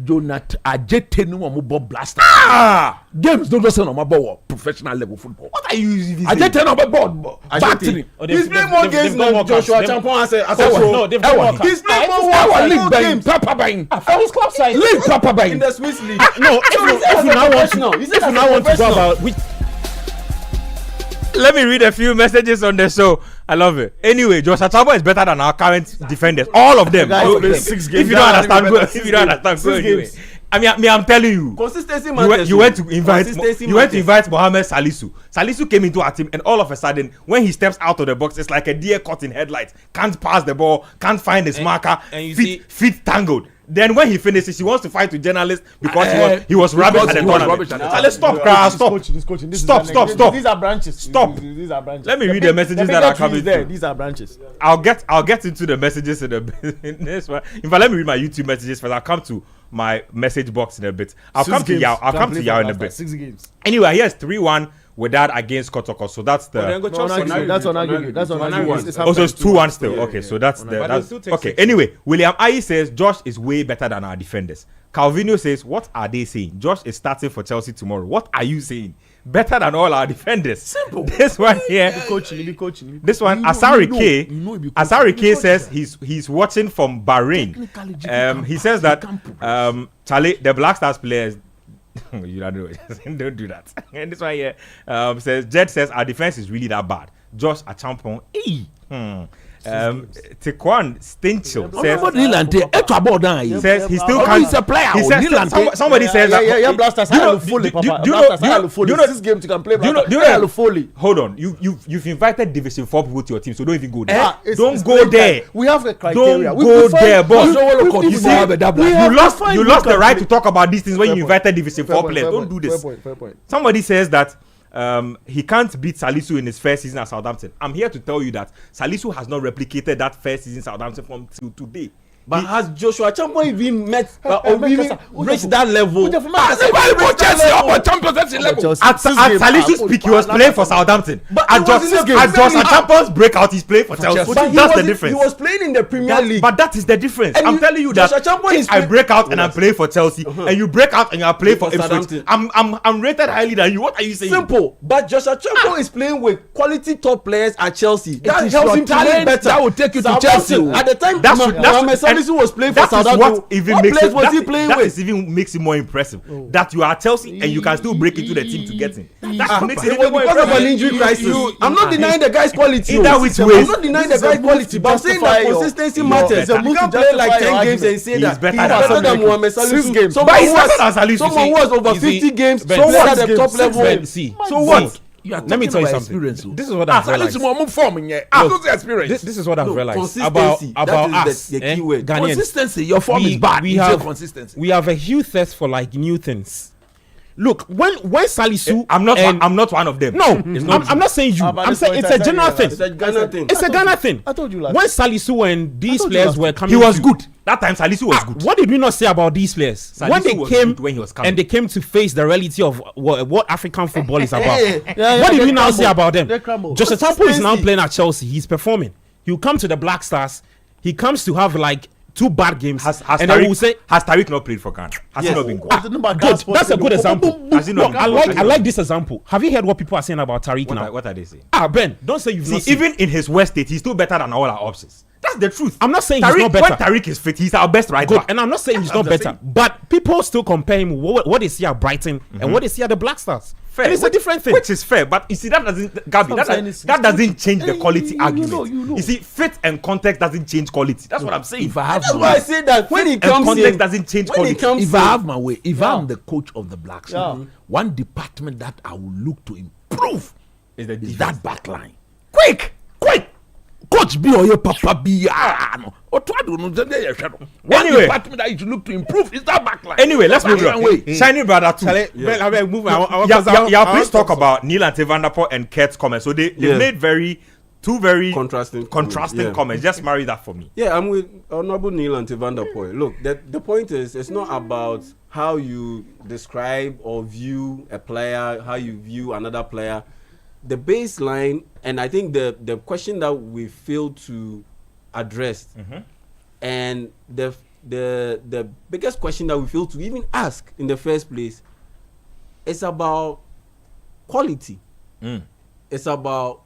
Jonathan Ajete no mo ball blaster. Games don't just on my ball professional level football. What are you using? Ajete no ball battery. He's playing more games than Joshua Champion as a No, they've done World Cup. He's playing more Our league games Papa Bain. For his club side. League Papa in Bain. the Swiss league. No, if you now want to go about which. Let me read a few messages on the show. I love it. Anyway, Josh Atabo is better than our current defenders. All of them. guy So, played 6 games. if you don't understand, go anyway. I'm telling you. Consistency You matters. went to invite Consistency Mohamed Salisu. Salisu came into our team, and all of a sudden, when he steps out of the box, it's like a deer caught in headlights. Can't pass the ball, can't find his marker, and you see- feet tangled. Then when he finishes, he wants to fight with journalists because he was rubbish at the tournament. Stop, Kra, stop. Stop. These are branches. Stop. These are branches. Let me read the messages that are coming through. These are branches. I'll get into the messages in a bit. In this one. In fact, let me read my YouTube messages first. I'll come to my message box in a bit. I'll come to Yao in a bit. 6 games. Anyway, here's 3-1 with that against Kotoko. So that's the. That's on argument. That's on argument. Also, it's 2-1 still. Okay, so that's the. But That's, they'll still take okay. 6. Anyway, William Ayi says Josh is way better than our defenders. Calvino says, what are they saying? Josh is starting for Chelsea tomorrow. What are you saying? Better than all our defenders. Simple. This one here. Coaching. This one, Asari K says he's watching from Bahrain. He says that Charlie, the Black Stars players. You don't do it. Don't do that. And this one here says Jed says our defense is really that bad. Josh Achampong. Tequan Stinchel says he still can't. He's a player. He says somebody says that. Blasters. Do you know this game you can play. do you know Blasters. hold on, you've invited Division 4 people to your team, so don't even go there. It's Don't go there. We have a criteria. Don't go there, boss. You see, You lost the right to talk about these things when you invited Division 4 players. Don't do this. Fair point. Somebody says that he can't beat Salisu in his first season at Southampton. I'm here to tell you that Salisu has not replicated that first season Southampton from till today. But has Joshua Champo even met or even reached that level? At Salisu speak, he was playing for Southampton. But At Joshua Champo's breakout, he's playing for Chelsea. That's the difference. He was playing in the Premier League. But that is the difference. And I'm telling you that if I break out and I'm playing for Chelsea, and you break out and you are playing for Ipswich, I'm rated highly than you. What are you saying? Simple. But Joshua Champo is playing with quality top players at Chelsea. That is helps your him to play talent better. that will take you to Southampton, Chelsea. at the time, That's Salisu was playing for that is Southampton. what even What makes players it, was he that- playing that with? is even makes it more impressive that you are Chelsea and you can still break into the team to get him. That makes it It even was more because of an impressive. injury crisis. I'm not denying the guy's quality. Either which I'm ways, not denying the guy's quality, but I'm saying justify that your- consistency your matters. better. You can't play like 10 games and say He's that better he's than better than Salisu. Mohamed Six Salisu. games. Someone But he's who better than Salisu. someone who was over You see, 50 games. Ben, So what? six At the games, top six level. games. See, So what? let me tell you something. This is what I've realized. This is what I've realized about Consistency. us. That is the key word. Ghanaians. Consistency. Your form is bad. We have a huge thirst for like new things. Look, when Salisu, I'm not one of them. No, I'm not saying you. About I'm this saying point, it's I a said general you thing. It's a Ghana thing. It's a Ghana thing. I told you last When Salisu and these told you players last were time. coming, He was to- good. That time Salisu was good. What did we not say about these players Salisu when they was came good when he was coming. and they came to face the reality of what African football is about? yeah, What did they we now crumbled. say about them? They crumbled. Joseph Tampo is now Consistency. playing at Chelsea. He's performing. He'll come to the Black Stars. He comes to have like 2 bad games, Has and then we'll say, Tariq not played for Ghana? Has he not been good? "Good, that's a good example." Has he not Look, been I good? like this example. Have you heard what people are saying about Tariq now? What are they saying? Ben, don't say you've not See, seen. even in his worst state, he's still better than all our options. That's the truth. I'm not saying he's not When better. Tariq is fit, he's our best right Good, back. and I'm not saying he's not the better, thing. but people still compare him with what they see at Brighton and what they see at the Black Stars. Fair, And it's a different thing. Which is fair, but you see, that doesn't, Gabby, that doesn't change the quality argument. You see, fit and context doesn't change quality. That's what I'm saying. If I have That's my why I way, say that when he And comes context in, doesn't change when he quality. comes if in, I have my way, if I'm the coach of the Blacks, Yeah. one department that I will look to improve Is the is defense. that back line. Quick. Coach B or your papa B. Or try to know. One Anyway. department that you should look to improve is that back line. Anyway, let's move Back on. line way. Shiny brother too. Ben, I beg, move. Please talk about Neil and Van der Poel and Kurt's comments. So they made two very Contrasting contrasting comments, yeah. comments. Just marry that for me. Yeah, I'm with Honorable Neil and Van der Poel. Look, the point is, it's not about how you describe or view a player, how you view another player. The baseline, and I think the question that we failed to address, and the biggest question that we failed to even ask in the first place, is about quality. It's about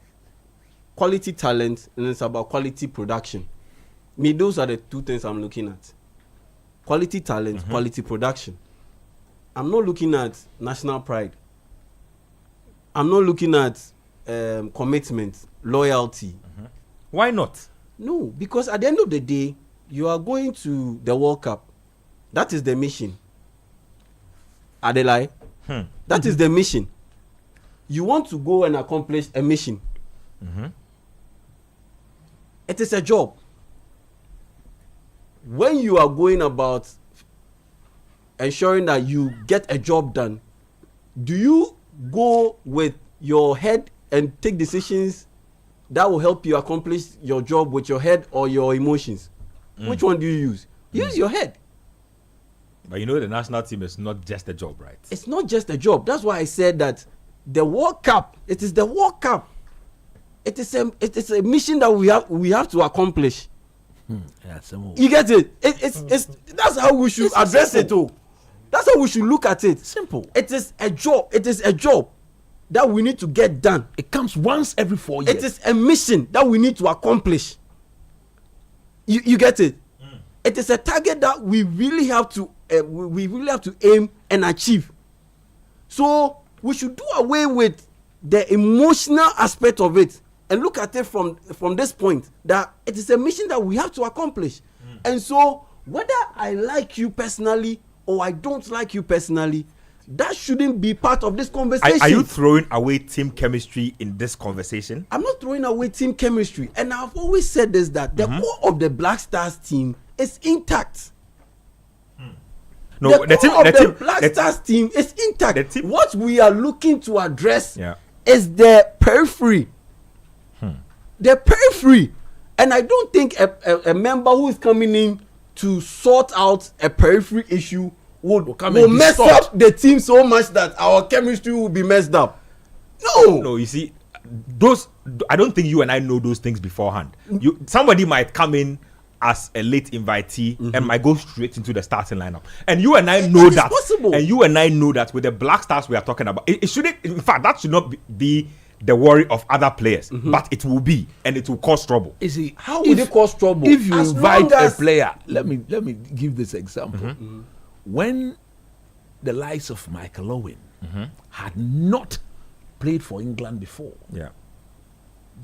quality talent, and it's about quality production. Me, those are the 2 things I'm looking at. Quality talent, quality production. I'm not looking at national pride. I'm not looking at commitment, loyalty. Why not? No, because at the end of the day, you are going to the World Cup. That is the mission. Adelaide. That is the mission. You want to go and accomplish a mission. It is a job. When you are going about ensuring that you get a job done, do you go with your head and take decisions that will help you accomplish your job with your head or your emotions? Which one do you use? Use your head. But you know the national team is not just a job, right? It's not just a job. That's why I said that the World Cup, it is the World Cup. It is a mission that we have to accomplish. You get it? It's that's how we should address it too. That's how we should look at it. Simple. It is a job. It is a job that we need to get done. It comes once every 4 years. It is a mission that we need to accomplish. You get it? It is a target that we really have to aim and achieve. So we should do away with the emotional aspect of it and look at it from this point that it is a mission that we have to accomplish. And so whether I like you personally or I don't like you personally, that shouldn't be part of this conversation. Are you throwing away team chemistry in this conversation? I'm not throwing away team chemistry. And I've always said this, that the core of the Black Stars team is intact. No, the Black Stars team is intact. What we are looking to address is the periphery. The periphery. And I don't think a member who is coming in to sort out a periphery issue will mess up the team so much that our chemistry will be messed up. No, you see, I don't think you and I know those things beforehand. Somebody might come in as a late invitee and might go straight into the starting lineup, and you and I know that. Possible. And you and I know that with the Black Stars we are talking about, it shouldn't. In fact, that should not be the worry of other players, but it will be, and it will cause trouble. You see, how will it cause trouble? If you invite a player, let me give this example. When the likes of Michael Owen had not played for England before,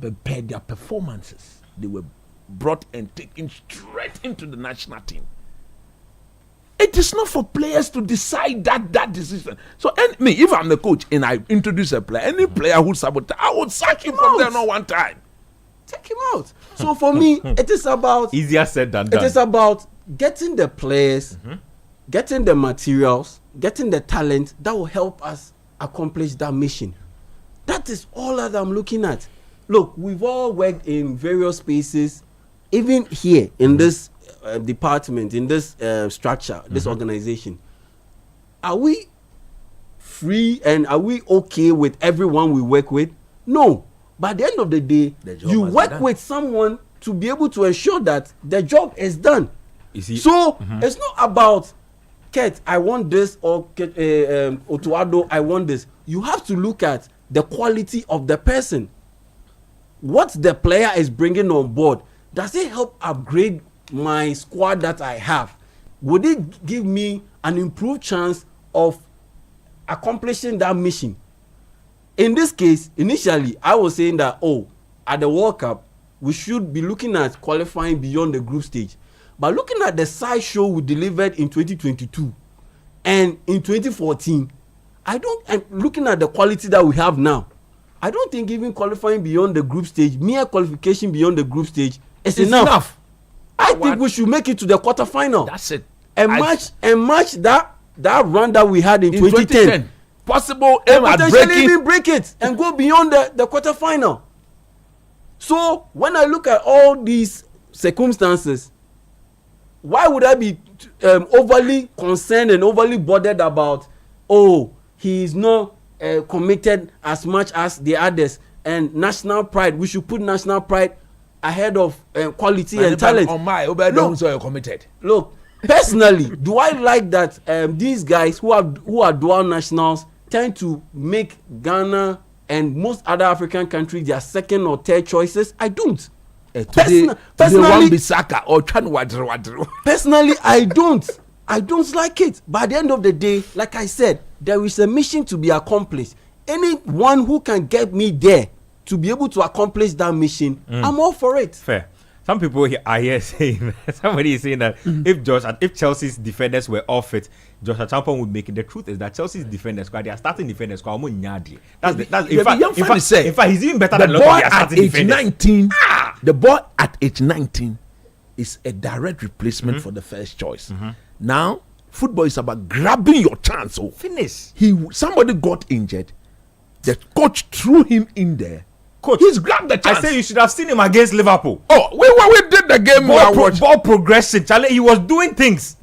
but per their performances, they were brought and taken straight into the national team. It is not for players to decide that decision. So, if I'm the coach and I introduce a player, any player who sabotage, I would sack him from there not one time. Take him out. So for me, it is about easier said than done. It is about getting the players, getting the materials, getting the talent that will help us accomplish that mission. That is all that I'm looking at. Look, we've all worked in various spaces, even here in this department, in this structure, this organization. Are we free and are we okay with everyone we work with? No. But at the end of the day, you work with someone to be able to ensure that the job is done. You see, so it's not about Kate, I want this, or Otuado, I want this. You have to look at the quality of the person. What the player is bringing on board, does it help upgrade my squad that I have? Would it give me an improved chance of accomplishing that mission? In this case, initially, I was saying that, at the World Cup, we should be looking at qualifying beyond the group stage. But looking at the side show we delivered in 2022 and in 2014, and looking at the quality that we have now, I don't think even qualifying beyond the group stage, mere qualification beyond the group stage is enough. I think we should make it to the quarterfinal. That's it. And match that run that we had in 2010. Possible and potentially even break it and go beyond the quarterfinal. So when I look at all these circumstances, why would I be overly concerned and overly bothered about, he is not committed as much as the others, and national pride, we should put national pride ahead of quality and talent. Look, personally, do I like that these guys who are dual nationals tend to make Ghana and most other African countries their second or third choices? I don't. Personally, I don't like it. But at the end of the day, like I said, there is a mission to be accomplished. Anyone who can get me there to be able to accomplish that mission, I'm all for it. Fair. Some people are here saying, somebody is saying that if Chelsea's defenders were off it, Josh Achampong would make it. The truth is that Chelsea's defenders, they are starting defenders. That's in fact, he's even better than the boy at age 19. The boy at age 19 is a direct replacement for the first choice. Now, football is about grabbing your chance. Oh, finish. Somebody got injured. The coach threw him in there. Coach, he's grabbed the chance. I say you should have seen him against Liverpool. Oh, we did the game. Ball progression. Charlie, he was doing things.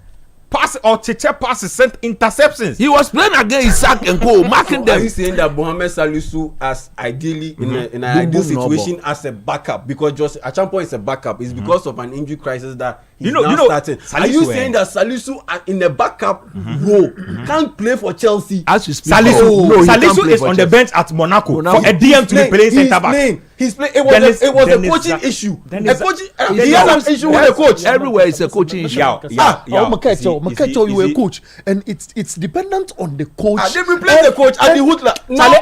Pass or Cheche passes, sent interceptions. He was playing against Isaac and Cole, marking them. Are you saying that Mohamed Salisu as ideally in an ideal situation as a backup, because just Achampong is a backup, is because of an injury crisis that he's starting. Are you saying that Salisu in the backup role can't play for Chelsea? As you speak, Salisu is on the bench at Monaco. For a DM to be playing centre back. He's playing. It was a coaching issue. He has an issue with the coach. Everywhere is a coaching issue. Makecho, you were a coach, and it's dependent on the coach. They replace the coach at the Hutla.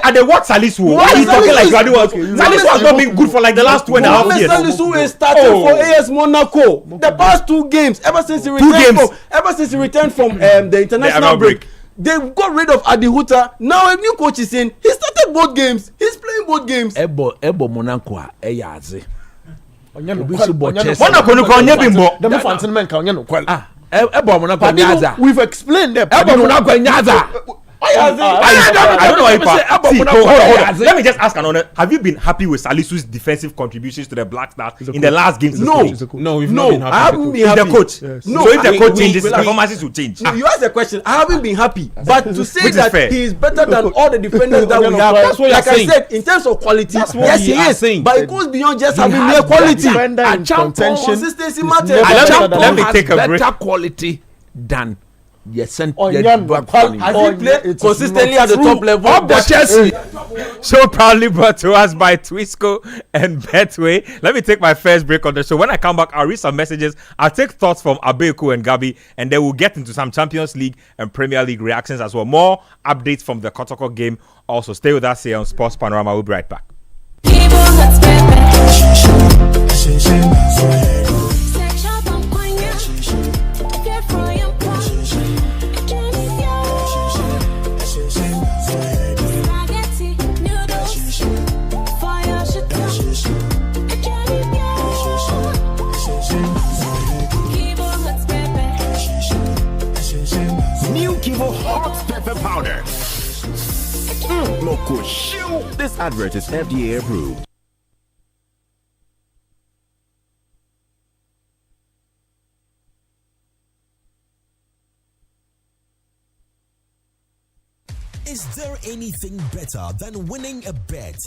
And they what Salisu? He's talking like Salisu has not been good for like the last 2.5 years. Salisu is starting for AS Monaco. The past 2 games, ever since he returned from the international break. They got rid of Adihuta. Now a new coach is in. He started both games. He's playing both games. Ebo Monaco eyaze. Monaco no kwa nyebimbo. Dem fantin men ka onye no kwal. Ebo Monaco nyaza. We've explained them. Ebo Monaco nyaza. I don't know why you hold on. Let me just ask another. Have you been happy with Salisu's defensive contributions to the Black Stars in the last games? No, we've not been happy. I haven't been happy. The coach. Yes. No, so if the coach changes, performances will change. You asked the question. I haven't been happy, but to say that he is better than all the defenders that we have, that's what like you're I saying. said, in terms of quality, yes, he is. Saying. But it goes beyond just having mere quality. Consistency matters. Let me take a break. Better quality than. Yes, and has he played consistently at the top level? Chelsea. Show proudly brought to us by Twisco and Betway. Let me take my first break on the show. When I come back, I'll read some messages. I'll take thoughts from Abeku and Gabi, and then we'll get into some Champions League and Premier League reactions as well. More updates from the Kotoko game. Also, stay with us here on Sports Panorama. We'll be right back. Hot pepper powder. Loco shoe. This advert is FDA approved. Is there anything better than winning a bet?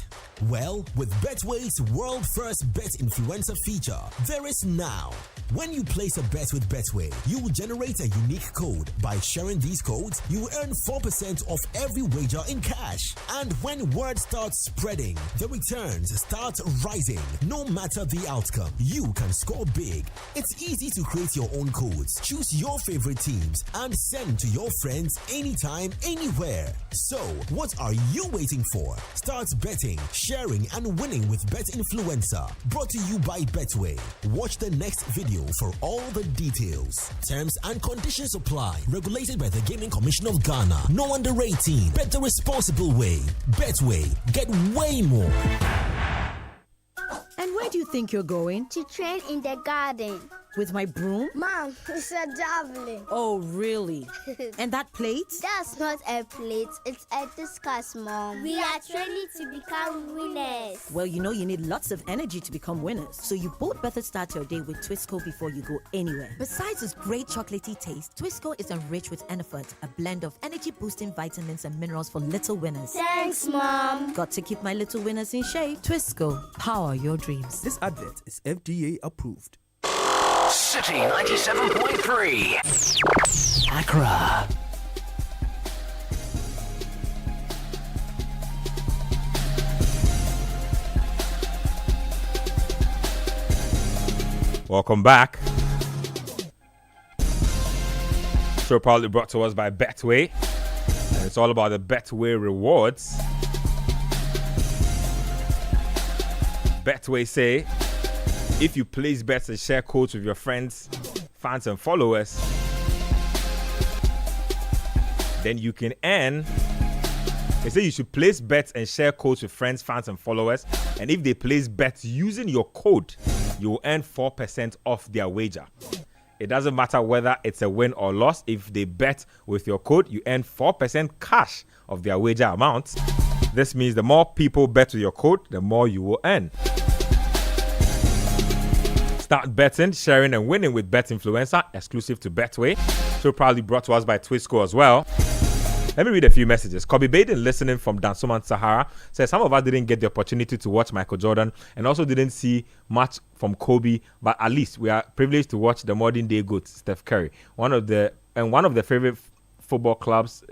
Well, with Betway's world first bet influencer feature, there is now. When you place a bet with Betway, you will generate a unique code. By sharing these codes, you will earn 4% of every wager in cash. And when word starts spreading, the returns start rising. No matter the outcome, you can score big. It's easy to create your own codes. Choose your favorite teams and send to your friends anytime, anywhere. So, what are you waiting for? Start betting, sharing, and winning with Bet Influencer. Brought to you by Betway. Watch the next video for all the details. Terms and conditions apply. Regulated by the Gaming Commission of Ghana. No under 18. Bet the responsible way. Betway. Get way more. And where do you think you're going? To train in the garden. With my broom? Mom, it's a javelin. Oh, really? And that plate? That's not a plate, it's a discus, Mom. We are training to become winners. Well, you know you need lots of energy to become winners. So you both better start your day with Twisco before you go anywhere. Besides its great chocolatey taste, Twisco is enriched with Enerfort, a blend of energy-boosting vitamins and minerals for little winners. Thanks, Mom. Got to keep my little winners in shape. Twisco, power your dreams. This advert is FDA approved. City 97.3 Accra. Welcome back. Show proudly brought to us by Betway. And it's all about the Betway rewards. Betway say If you place bets and share codes with your friends, fans, and followers, then you can earn. They say you should place bets and share codes with friends, fans, and followers. And if they place bets using your code, you will earn 4% off their wager. It doesn't matter whether it's a win or loss. If they bet with your code, you earn 4% cash of their wager amount. This means the more people bet with your code, the more you will earn. Start betting, sharing, and winning with Bet Influencer, exclusive to Betway. So proudly brought to us by Twistco as well. Let me read a few messages. Kobe Baden, listening from Dansoman Sahara, says some of us didn't get the opportunity to watch Michael Jordan and also didn't see much from Kobe, but at least we are privileged to watch the modern day GOAT, Steph Curry. One of the favorite football clubs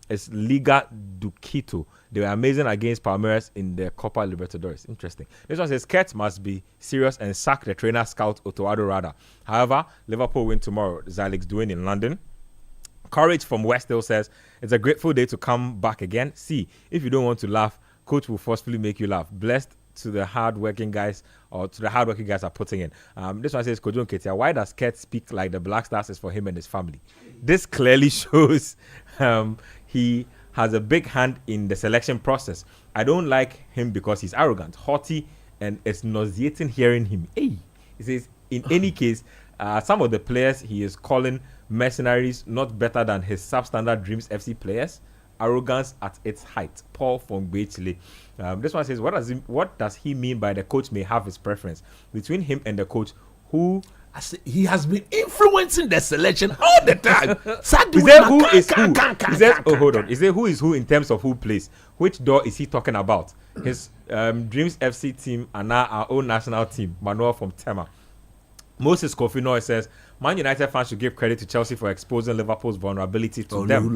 is Liga do Quito. They were amazing against Palmeiras in the Copa Libertadores. Interesting. This one says Kurt must be serious and sack the trainer scout Otoado Rada. However, Liverpool win tomorrow. Zalix doing in London. Courage from West Hill says, it's a grateful day to come back again. See, if you don't want to laugh, coach will forcefully make you laugh. Blessed to the hardworking guys are putting in. This one says, Kojo Ketia, why does Kurt speak like the Black Stars is for him and his family? This clearly shows he has a big hand in the selection process. I don't like him because he's arrogant, haughty, and it's nauseating hearing him. Hey, he says, in any case, some of the players he is calling mercenaries not better than his substandard Dreams FC players. Arrogance at its height. Paul from Chile. This one says, what does he mean by the coach may have his preference? Between him and the coach, who... He has been influencing the selection all the time. Is there who is who? Is there, hold on. Is there who is who in terms of who plays? Which door is he talking about? His Dreams FC team and now our own national team. Manuel from Tema. Moses Kofi Noy says, Man United fans should give credit to Chelsea for exposing Liverpool's vulnerability to them.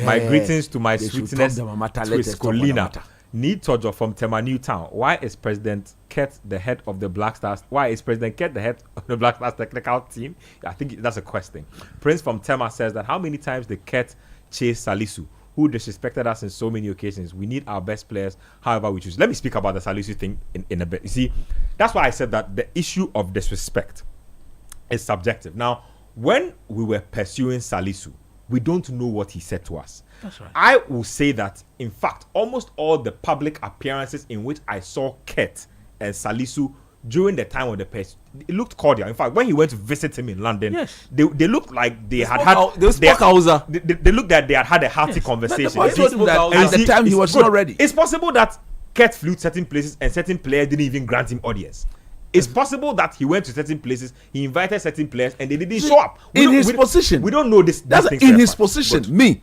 My greetings to my sweetness, Twiscolina. Need Tojo from Tema Newtown. Why is President Kurt the head of the Black Stars? Why is President Kurt the head of the Black Stars technical team? I think that's a question. Prince from Tema says that how many times did Kurt chase Salisu, who disrespected us in so many occasions? We need our best players, however we choose. Let me speak about the Salisu thing in a bit. You see, that's why I said that the issue of disrespect is subjective. Now, when we were pursuing Salisu, we don't know what he said to us. That's right. I will say that, in fact, almost all the public appearances in which I saw Kurt and Salisu during the time of the pursuit, it looked cordial. In fact, when he went to visit him in London, yes, they looked like they had they looked like they had a hearty conversation. At the time, he was not ready. It's possible that Kurt flew to certain places and certain players didn't even grant him audience. It's possible that he went to certain places, he invited certain players, and they didn't show up. In his position. We don't know this. That's in his position.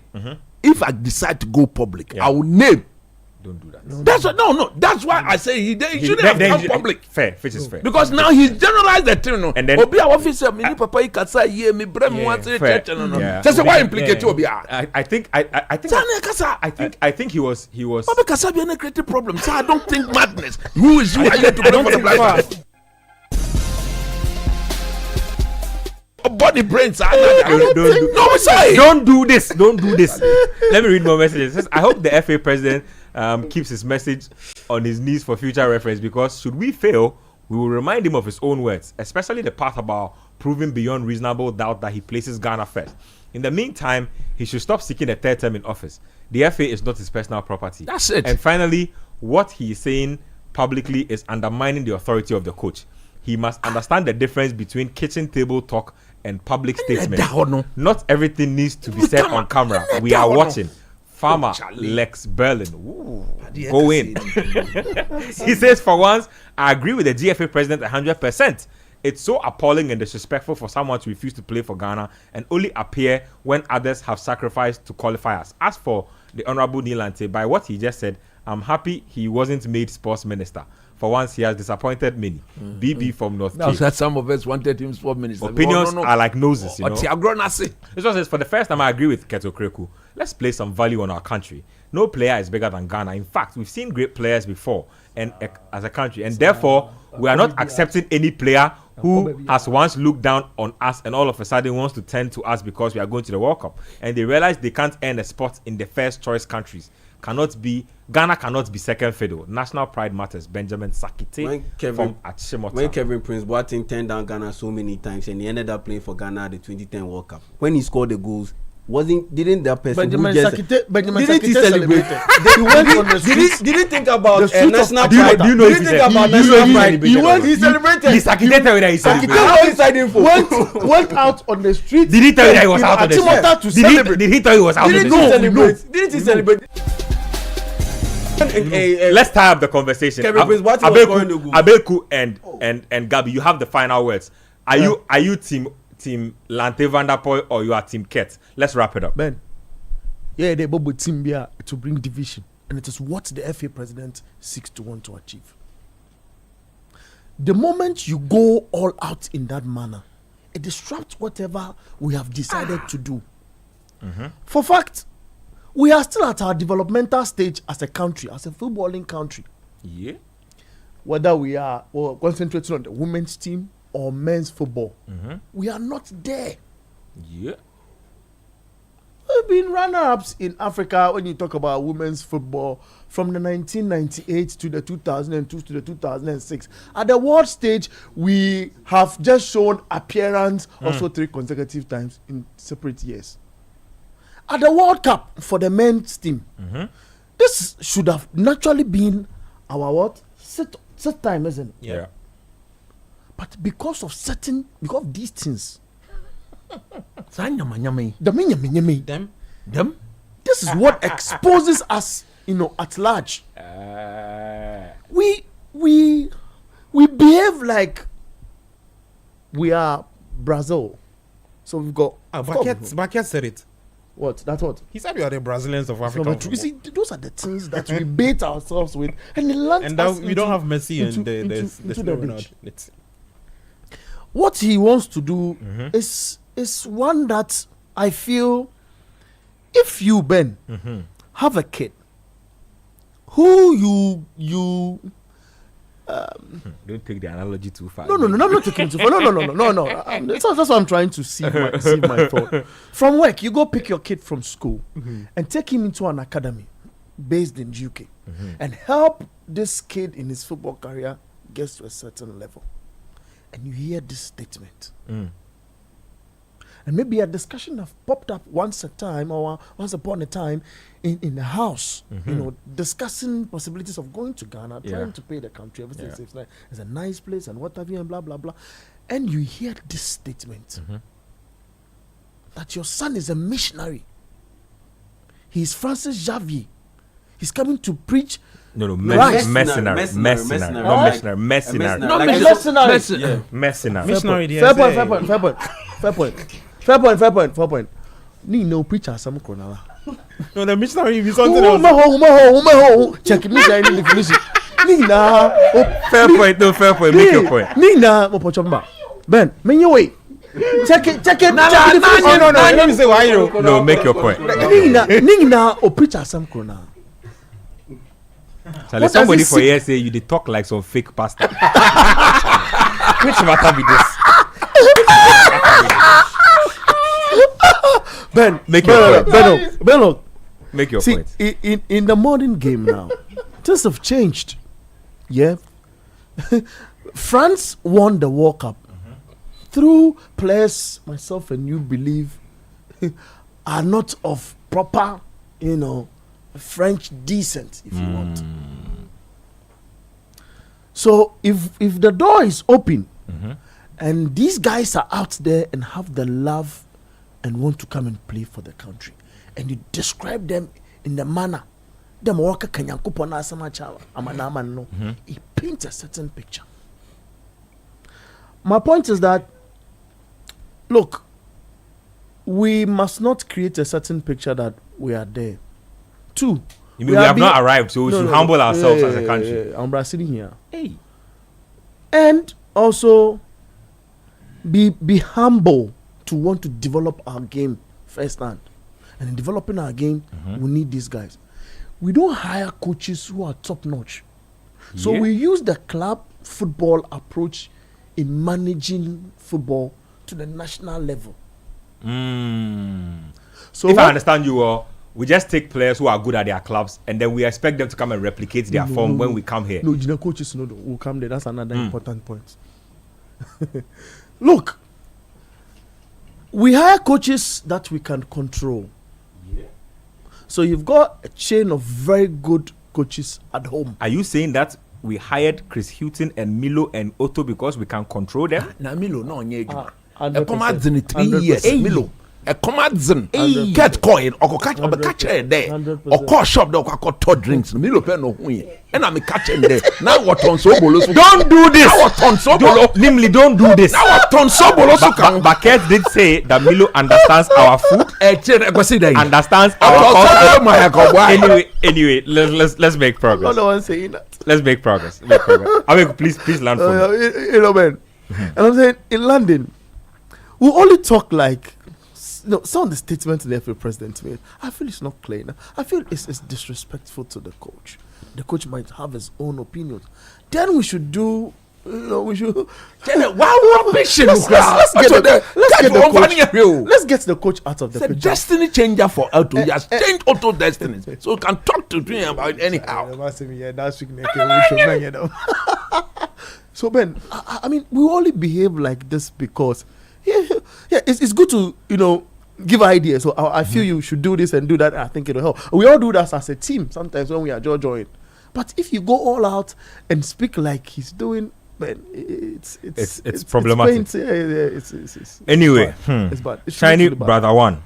If I decide to go public, I will name. Don't do that. That's no. That's why I say he shouldn't have gone public. Fair, which is fair. Because now he's generalized the thing. And then Obi officer, me papa ikasa ye me brem want to church no. Just why implicate Obi? I think he was. Obi kasa be any creative problem. So I don't think madness. Who is you? Are you to blame for the black? Body brains. Don't do this. Let me read more messages. It says, I hope the FA president keeps his message on his knees for future reference, because should we fail, we will remind him of his own words, especially the part about proving beyond reasonable doubt that he places Ghana first. In the meantime, he should stop seeking a third term in office. The FA is not his personal property. That's it. And finally, what he is saying publicly is undermining the authority of the coach. He must understand the difference between kitchen table talk and public statement. Not everything needs to be said on camera. We are watching. Farmer Lex Berlin. Ooh, go in. He says, for once, I agree with the GFA president 100%. It's so appalling and disrespectful for someone to refuse to play for Ghana and only appear when others have sacrificed to qualify us. As for the Honorable Nilante, by what he just said, I'm happy he wasn't made sports minister. For once, he has disappointed many. BB from North Cape. That some of us wanted him sports minister. Opinions are like noses, you know. This one says, for the first time, I agree with Keto Kreku. Let's place some value on our country. No player is bigger than Ghana. In fact, we've seen great players before and as a country, and therefore, we are not accepting any player who has once looked down on us and all of a sudden wants to turn to us because we are going to the World Cup. And they realize they can't earn a spot in the first choice countries. Ghana cannot be second fiddle. National pride matters. Benjamin Sakite from Achimota. When Kevin Prince Boateng turned down Ghana so many times and he ended up playing for Ghana at the 2010 World Cup, when he scored the goals, didn't that person Benjamin didn't Sakite celebrate? He went on the streets. Didn't think about national pride. Do you know Didn't think about national pride. He celebrated. Sakite tell you that he celebrated. Went out on the street. Did he tell you that he was out on the street? To celebrate. Did he tell you he was out on the street? Didn't he celebrate? Let's tie up the conversation. Abeku and Gabi, you have the final words. Are you team Lante Van der Poel or you are team Ket? Let's wrap it up. Ben, yeah, they both team here to bring division, and it is what the FA president seeks to want to achieve. The moment you go all out in that manner, it disrupts whatever we have decided to do. For fact, we are still at our developmental stage as a country, as a footballing country. Yeah. Whether we are concentrating on the women's team or men's football, we are not there. Yeah. We've been runner-ups in Africa when you talk about women's football from the 1998 to the 2002 to the 2006. At the world stage, we have just shown appearance also 3 consecutive times in separate years. At the World Cup for the men's team, this should have naturally been our set time, isn't it? Yeah. But because of these things, Them. this is what exposes us, at large. We behave like we are Brazil. So we've got. Baket said it. What? That's what? He said we are the Brazilians of Africa. You see, those are the things that we bait ourselves with, and it lands us we don't have Messi into the ditch. What he wants to do is one that I feel, if you, Ben, have a kid who you don't take the analogy too far. No, I'm not taking it too far. No. That's what I'm trying to see my thought. From work, you go pick your kid from school and take him into an academy based in UK and help this kid in his football career get to a certain level. And you hear this statement. And maybe a discussion have popped up once upon a time in the house, discussing possibilities of going to Ghana, trying to pay the country, everything seems like it's a nice place and what have you and blah blah blah. And you hear this statement that your son is a missionary. He's Francis Xavier. He's coming to preach. Mercenary. Fair point. No preacher some kronala. No, the missionary is something else. Check me the definition. Fair point. Make your point. Nina Mopochomba. Ben, me your way. Check it. No, let me say why you. No, make your point. Nina o preacher some kronala. Somebody for here say you dey talk like some fake pastor. Which matter be this? Ben, make your point. Ben, make your see, point. In the modern game now, things have changed. Yeah. France won the World Cup through players, myself and you believe, are not of proper, French decent, if you want. So if the door is open and these guys are out there and have the love and want to come and play for the country, and you describe them in the manner it paints a certain picture. My point is that, look, we must not create a certain picture that we are there. 2, you mean we have not arrived, so we should humble ourselves as a country. I'm sitting here. Hey. And also be humble to want to develop our game firsthand. And in developing our game, we need these guys. We don't hire coaches who are top notch. So we use the club football approach in managing football to the national level. So if I understand you well, we just take players who are good at their clubs and then we expect them to come and replicate their form when we come here. No, the coaches will come there. That's another important point. Look, we hire coaches that we can control. Yeah. So you've got a chain of very good coaches at home. Are you saying that we hired Chris Hutton and Milo and Otto because we can control them? Now Milo no onye. A command in 3 years. Milo. A command zin. Get coin or catch or catch there. Or call shop there or call drinks. Milo pen no huye. And I'm catching there. Now what on sobolo? Don't do this. Now what on sobolo? Namely, don't do this. Now what on sobolo? But Kurt did say that Milo understands our food. Understands our culture. Anyway, let's make progress. I'm not the one saying that. Let's make progress. I mean, please learn from me. You know, man. And I'm saying in London, we only talk like some of the statements the FA president made. I feel it's not clear enough. I feel it's disrespectful to the coach. The coach might have his own opinions. Then we should do. We should. Let's get the coach out of the picture. Destiny changer for Otto. He has changed Otto's destiny, so we can talk to him about it anyhow. So Ben, I mean, we only behave like this because, it's good to give ideas. So I feel you should do this and do that. I think it'll help. We all do that as a team sometimes when we are joined. But if you go all out and speak like he's doing, man, it's problematic. It's anyway, it's bad. It's Shiny bad. Brother One,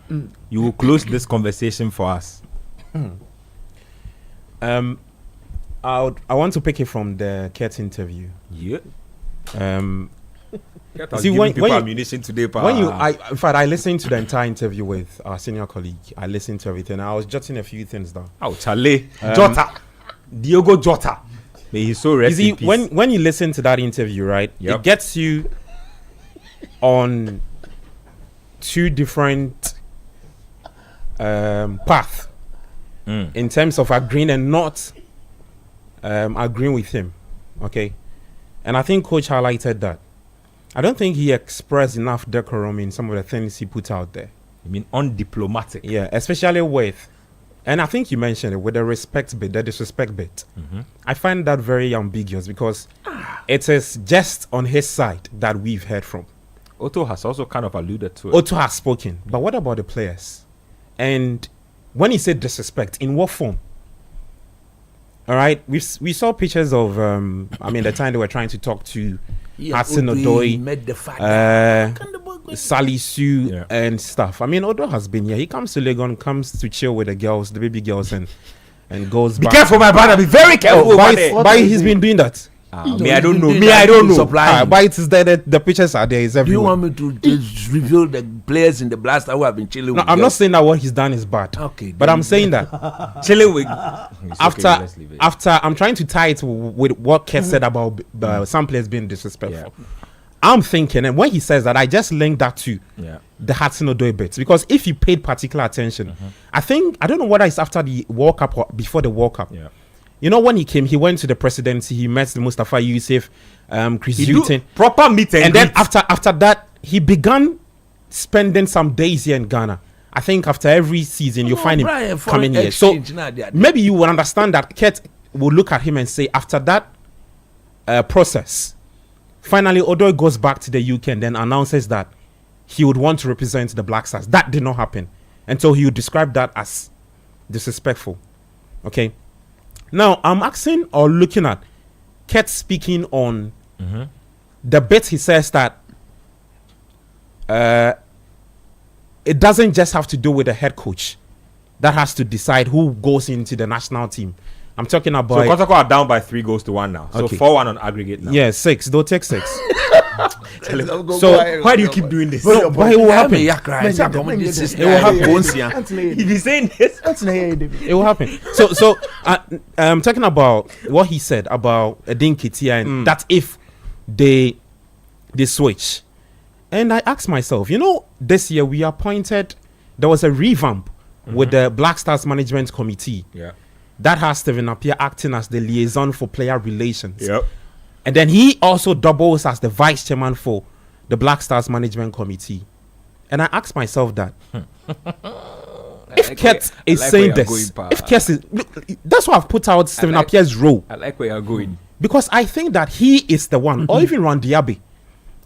you will close this conversation for us. I want to pick it from the Kurt interview. Yeah. See, when ammunition today, in fact, I listened to the entire interview with our senior colleague. I listened to everything. I was jotting a few things down. Oh, Charlie, Jota, Diogo Jota. May he so rest in peace. when you listen to that interview, right, it gets you on two different paths in terms of agreeing and not agreeing with him. Okay, and I think Coach highlighted that. I don't think he expressed enough decorum in some of the things he put out there. I mean, undiplomatic. Yeah, especially with, and I think you mentioned it, with the respect bit, the disrespect bit. I find that very ambiguous because it is just on his side that we've heard from. Otto has also kind of alluded to it. Otto has spoken, but what about the players? And when he said disrespect, in what form? All right, we saw pictures of, the time they were trying to talk to Hudson Odoi, Sally Sue, and stuff. I mean, Odo has been here. He comes to Legon, comes to chill with the girls, the baby girls, and goes back. Be careful, my brother. Be very careful. Why he's been doing that? I don't know. But it is there. The pictures are there. It's everywhere. Do you want me to just reveal the players in the blaster who have been chilling with I'm not saying that what he's done is bad. Okay. But I'm saying that chilling with after I'm trying to tie it with what Kurt said about some players being disrespectful. Yeah. I'm thinking, and when he says that, I just link that to the Hudson Odoi bit, because if you paid particular attention, I don't know whether it's after the World Cup or before the World Cup. Yeah. You know, when he came, he went to the presidency, he met the Mustafa Yusuf, Chris Hutton. Proper meeting. And then after that, he began spending some days here in Ghana. I think after every season, you find him coming here. So maybe you will understand that Kurt will look at him and say, after that process, finally, Odoi goes back to the UK and then announces that he would want to represent the Black Stars. That did not happen. And so he would describe that as disrespectful. Okay? Now, I'm asking or looking at Kurt speaking on the bit he says that it doesn't just have to do with the head coach that has to decide who goes into the national team. I'm talking about... So Kotoko are down by 3-1 now. So 4-1 on aggregate now. Yeah, 6. They'll take 6. So why do you keep doing this? No, but it will happen. It will happen. If he's saying this, it will happen. So I'm talking about what he said about Edin Ketia and that if they switch. And I asked myself, this year we appointed, there was a revamp with the Black Stars Management Committee. Yeah. That has Stephen Appiah acting as the liaison for player relations. Yep. And then he also doubles as the vice chairman for the Black Stars Management Committee. And I asked myself that. if Ket is saying this, if Ket is, that's why I've put out Stephen Appiah's role. I like where you're going. Because I think that he is the one, or even Randiabe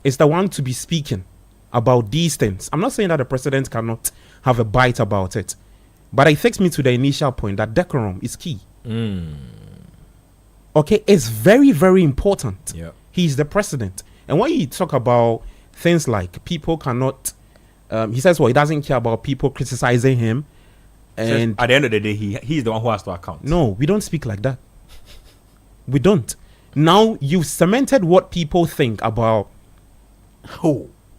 is the one to be speaking about these things. I'm not saying that the president cannot have a bite about it, but it takes me to the initial point that decorum is key. Okay, it's very, very important. Yeah. He's the president. And when you talk about things like people cannot, he says, well, he doesn't care about people criticizing him. And at the end of the day, he's the one who has to account. No, we don't speak like that. We don't. Now you've cemented what people think about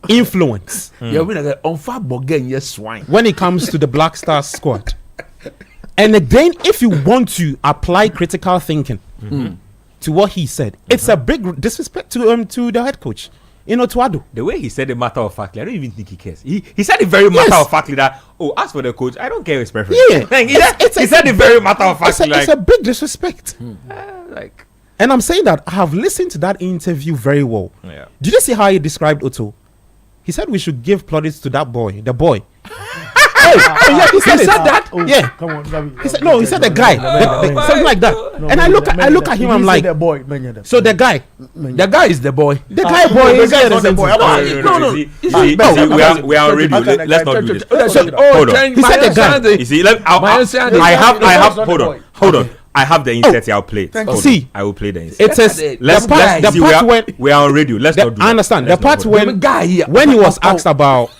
influence. When it comes to the Black Stars squad. And again, if you want to apply critical thinking to what he said, it's a big disrespect to the head coach. Tuado. The way he said it matter of factly, I don't even think he cares. He said it very matter of factly that, as for the coach, I don't care his preference. Yeah. He said it very matter of factly. It's a big disrespect. And I'm saying that I have listened to that interview very well. Yeah. Did you see how he described Otto? He said we should give plaudits to that boy, the boy. Yeah, he said that. Yeah. Come on, he said no. He said the guy, something like that. And I look at him. I'm like, the boy. So the guy is the boy. The guy boy is not the boy. No. We are on radio. Let's not do this. Hold on. He said the guy. You see, hold on. I have the insert here. I'll play it. See, I will play the insert. It says the part when we are on radio. Let's not do that. I understand the part when he was asked about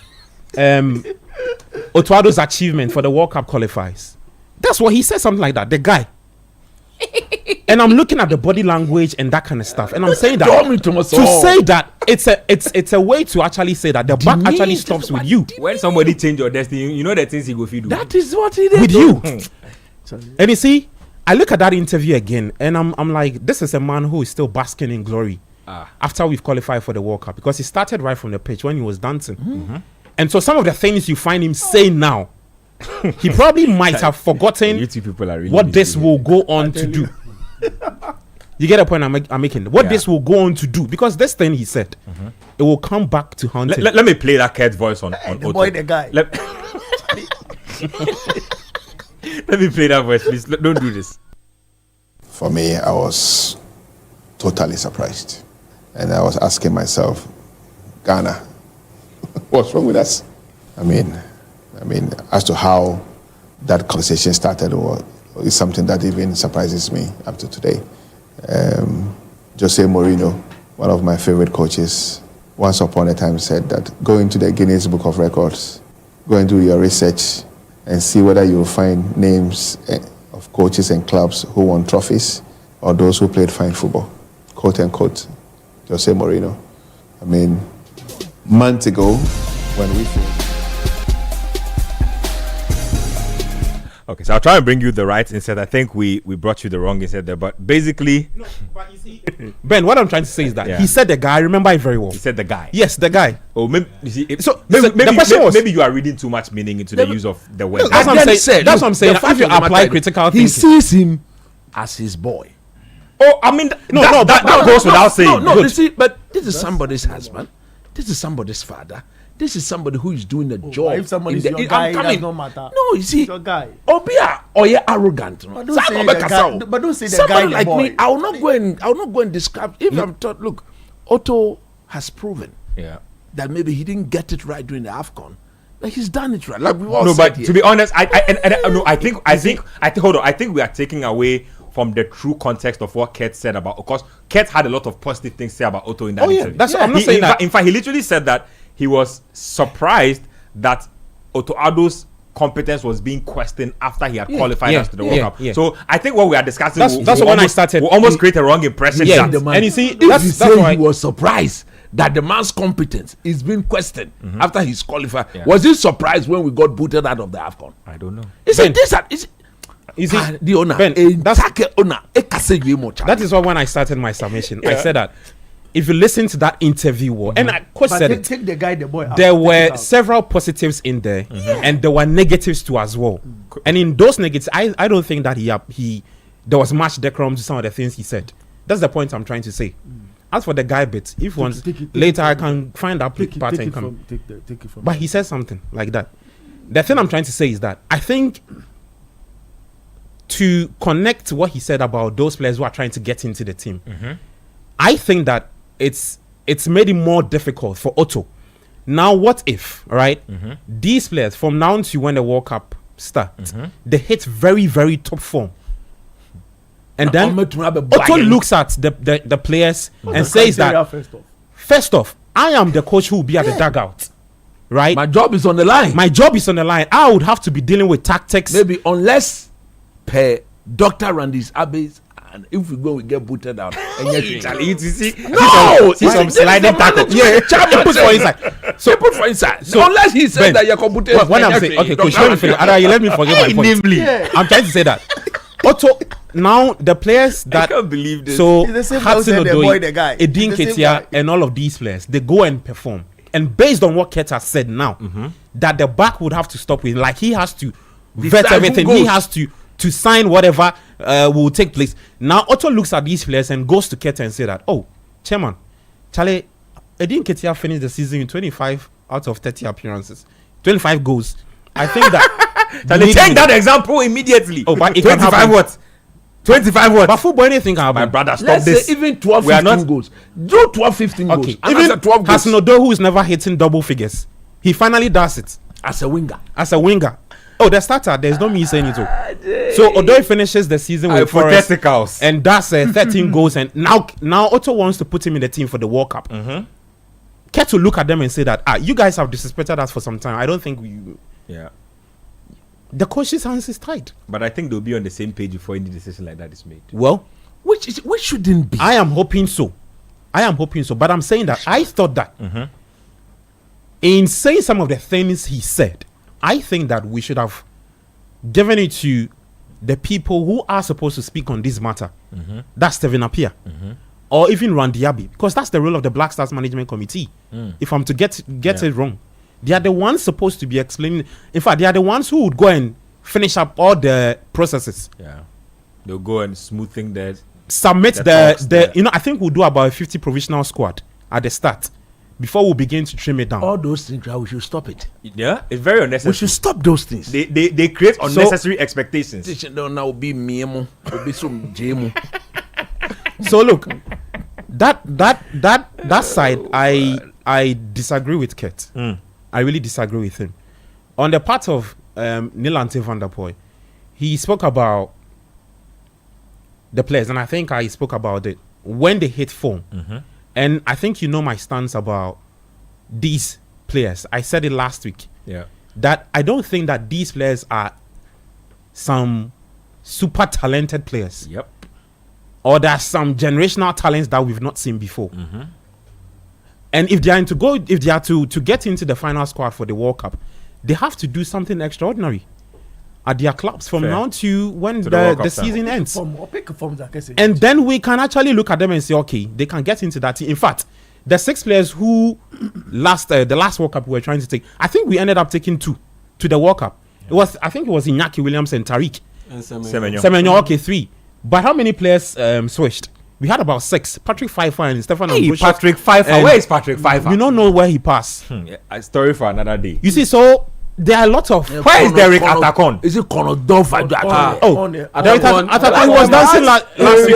Otuado's achievement for the World Cup qualifiers. That's what he said, something like that. The guy. And I'm looking at the body language and that kind of stuff, and I'm saying that to say that it's a way to actually say that the back actually stops with you. When somebody change your destiny, you know the things he go feed. That is what he did with you. And you see, I look at that interview again, and I'm like, this is a man who is still basking in glory after we've qualified for the World Cup, because he started right from the pitch when he was dancing. And so some of the things you find him saying now, he probably might have forgotten really what this will go on to do. You get a point I'm making? What this will go on to do, because this thing he said, it will come back to haunt him. Let me play that Kurt's voice on the boy, the guy. Let me play that voice, please. Don't do this. For me, I was totally surprised. And I was asking myself, Ghana, what's wrong with us? I mean, as to how that conversation started is something that even surprises me up to today. Jose Mourinho, one of my favorite coaches, once upon a time said that go into the Guinness Book of Records, go and do your research and see whether you will find names of coaches and clubs who won trophies or those who played fine football. Quote unquote, Jose Mourinho. I mean, months ago, when we Okay, so I'll try and bring you the right instead. I think we brought you the wrong instead there, but basically, no, but you see, Ben, what I'm trying to say is that he said the guy. I remember it very well. He said the guy. Yes, the guy. Oh, maybe you see. The question was, maybe you are reading too much meaning into the use of the word. That's what I'm saying. That's what I'm saying. If you apply critical thinking, he sees him as his boy. Oh, I mean, that goes without saying. No, you see, but this is somebody's husband. This is somebody's father. This is somebody who is doing a job. If somebody's your guy, it does not matter. No, you see, your guy. Obia or you're arrogant. But don't say the guy. But don't say the guy. Somebody like me, I will not go and describe. If I'm taught, look, Otto has proven that maybe he didn't get it right during the AFCON, but he's done it right. Like we all said here. To be honest, I think we are taking away from the true context of what Kurt said about, of course, Kurt had a lot of positive things to say about Otto in that interview. I'm not saying that. In fact, he literally said that he was surprised that Otto Addo's competence was being questioned after he had qualified us to the World Cup. So I think what we are discussing, that's when I started. Will almost create a wrong impression. And you see, that's why he was surprised that the man's competence is being questioned after he's qualified. Was he surprised when we got booted out of the AFCON? I don't know. You see, the owner, Ben, that is why when I started my summation, I said that if you listen to that interview, and I said it, take the guy, the boy out. There were several positives in there, and there were negatives too as well. And in those negatives, I don't think that he there was much decorum to some of the things he said. That's the point I'm trying to say. As for the guy bit, if once later I can find that part and come. Take it from. But he said something like that. The thing I'm trying to say is that I think to connect what he said about those players who are trying to get into the team, I think that it's made it more difficult for Otto. Now, what if, right? These players, from now to when the World Cup starts, they hit very, very top form. And then Otto looks at the players and says that, first off, I am the coach who will be at the dugout. Right? My job is on the line. I would have to be dealing with tactics. Maybe unless Dr. Randy's Abbey's, and if we go, we get booted out. See some sliding tackle. Yeah, put for inside. So put for inside. So unless he said that you're computed. When I'm saying, okay, coach, let me finish. Let me forget my point. I'm trying to say that. Otto, now the players that I can't believe this. So Hudson Odoi, Edin Ketia, and all of these players, they go and perform. And based on what Ket has said now, that the back would have to stop with, like he has to vet everything, he has to sign whatever will take place. Now Otto looks at these players and goes to Ket and say that, oh, chairman, Charlie, Edin Ketia finished the season in 25 out of 30 appearances, 25 goals. I think that take that example immediately. Oh, but 25 what? 25 what? But football, anything can happen. My brother, stop Let's this. say even 12, 15 goals. Do 12, 15 goals. Okay. And Even 12 goals. Hudson Odoi, who is never hitting double figures, he finally does it as a winger. Oh, the starter. There's no me saying it too. So Odoi finishes the season with Forest and does 13 goals. And now Otto wants to put him in the team for the World Cup. Care to look at them and say that you guys have disrespected us for some time. I don't think we. Yeah. The coach's hands is tied. But I think they'll be on the same page before any decision like that is made. Well, which shouldn't be. I am hoping so. But I'm saying that I thought that in saying some of the things he said, I think that we should have given it to the people who are supposed to speak on this matter. That's Stephen Appiah. Or even Randy Abbey, because that's the role of the Black Stars Management Committee. If I'm to get it wrong, they are the ones supposed to be explaining. In fact, they are the ones who would go and finish up all the processes. Yeah, they'll go and smoothing the submit the I think we'll do about a 50 provisional squad at the start before we begin to trim it down. All those things, we should stop it. Yeah, it's very unnecessary. We should stop those things. They create unnecessary expectations. Now be me, be some JMO. So look, that side, I disagree with Ket. I really disagree with him. On the part of Nilante van der Poel, he spoke about the players, and I think I spoke about it when they hit form. And I think you know my stance about these players. I said it last week. Yeah. That I don't think that these players are some super talented players. Yep. Or there are some generational talents that we've not seen before. And if they are to get into the final squad for the World Cup, they have to do something extraordinary at their clubs from now to when the season ends. And then we can actually look at them and say, okay, they can get into that team. In fact, the 6 players who the last World Cup we were trying to take, I think we ended up taking 2 to the World Cup. I think it was Iñaki Williams and Tariq. And Semenyo, okay, 3. But how many players switched? We had about 6. Patrick Pfeiffer and Stefan Ambrosius. Patrick Pfeiffer. Where is Patrick Pfeiffer? We don't know where he passed. A story for another day. You see, so there are a lot of. Where is Derek Atakon? Is it Conor Dolph? Derek Atakon was dancing last week.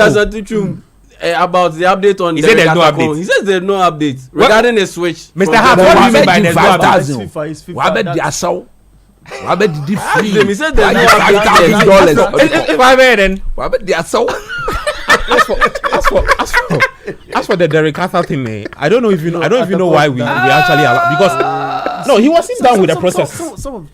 About the update on he said there's no update. He says there's no update regarding the switch. Mr. Hart, what do you mean by there's no update? What about the assault? What about the free? He said there's no update. If I made then, what about the assault? As for the Derek Arthur thing, I don't know if you know. I don't even know why we actually allow, because no, he wasn't done with the process.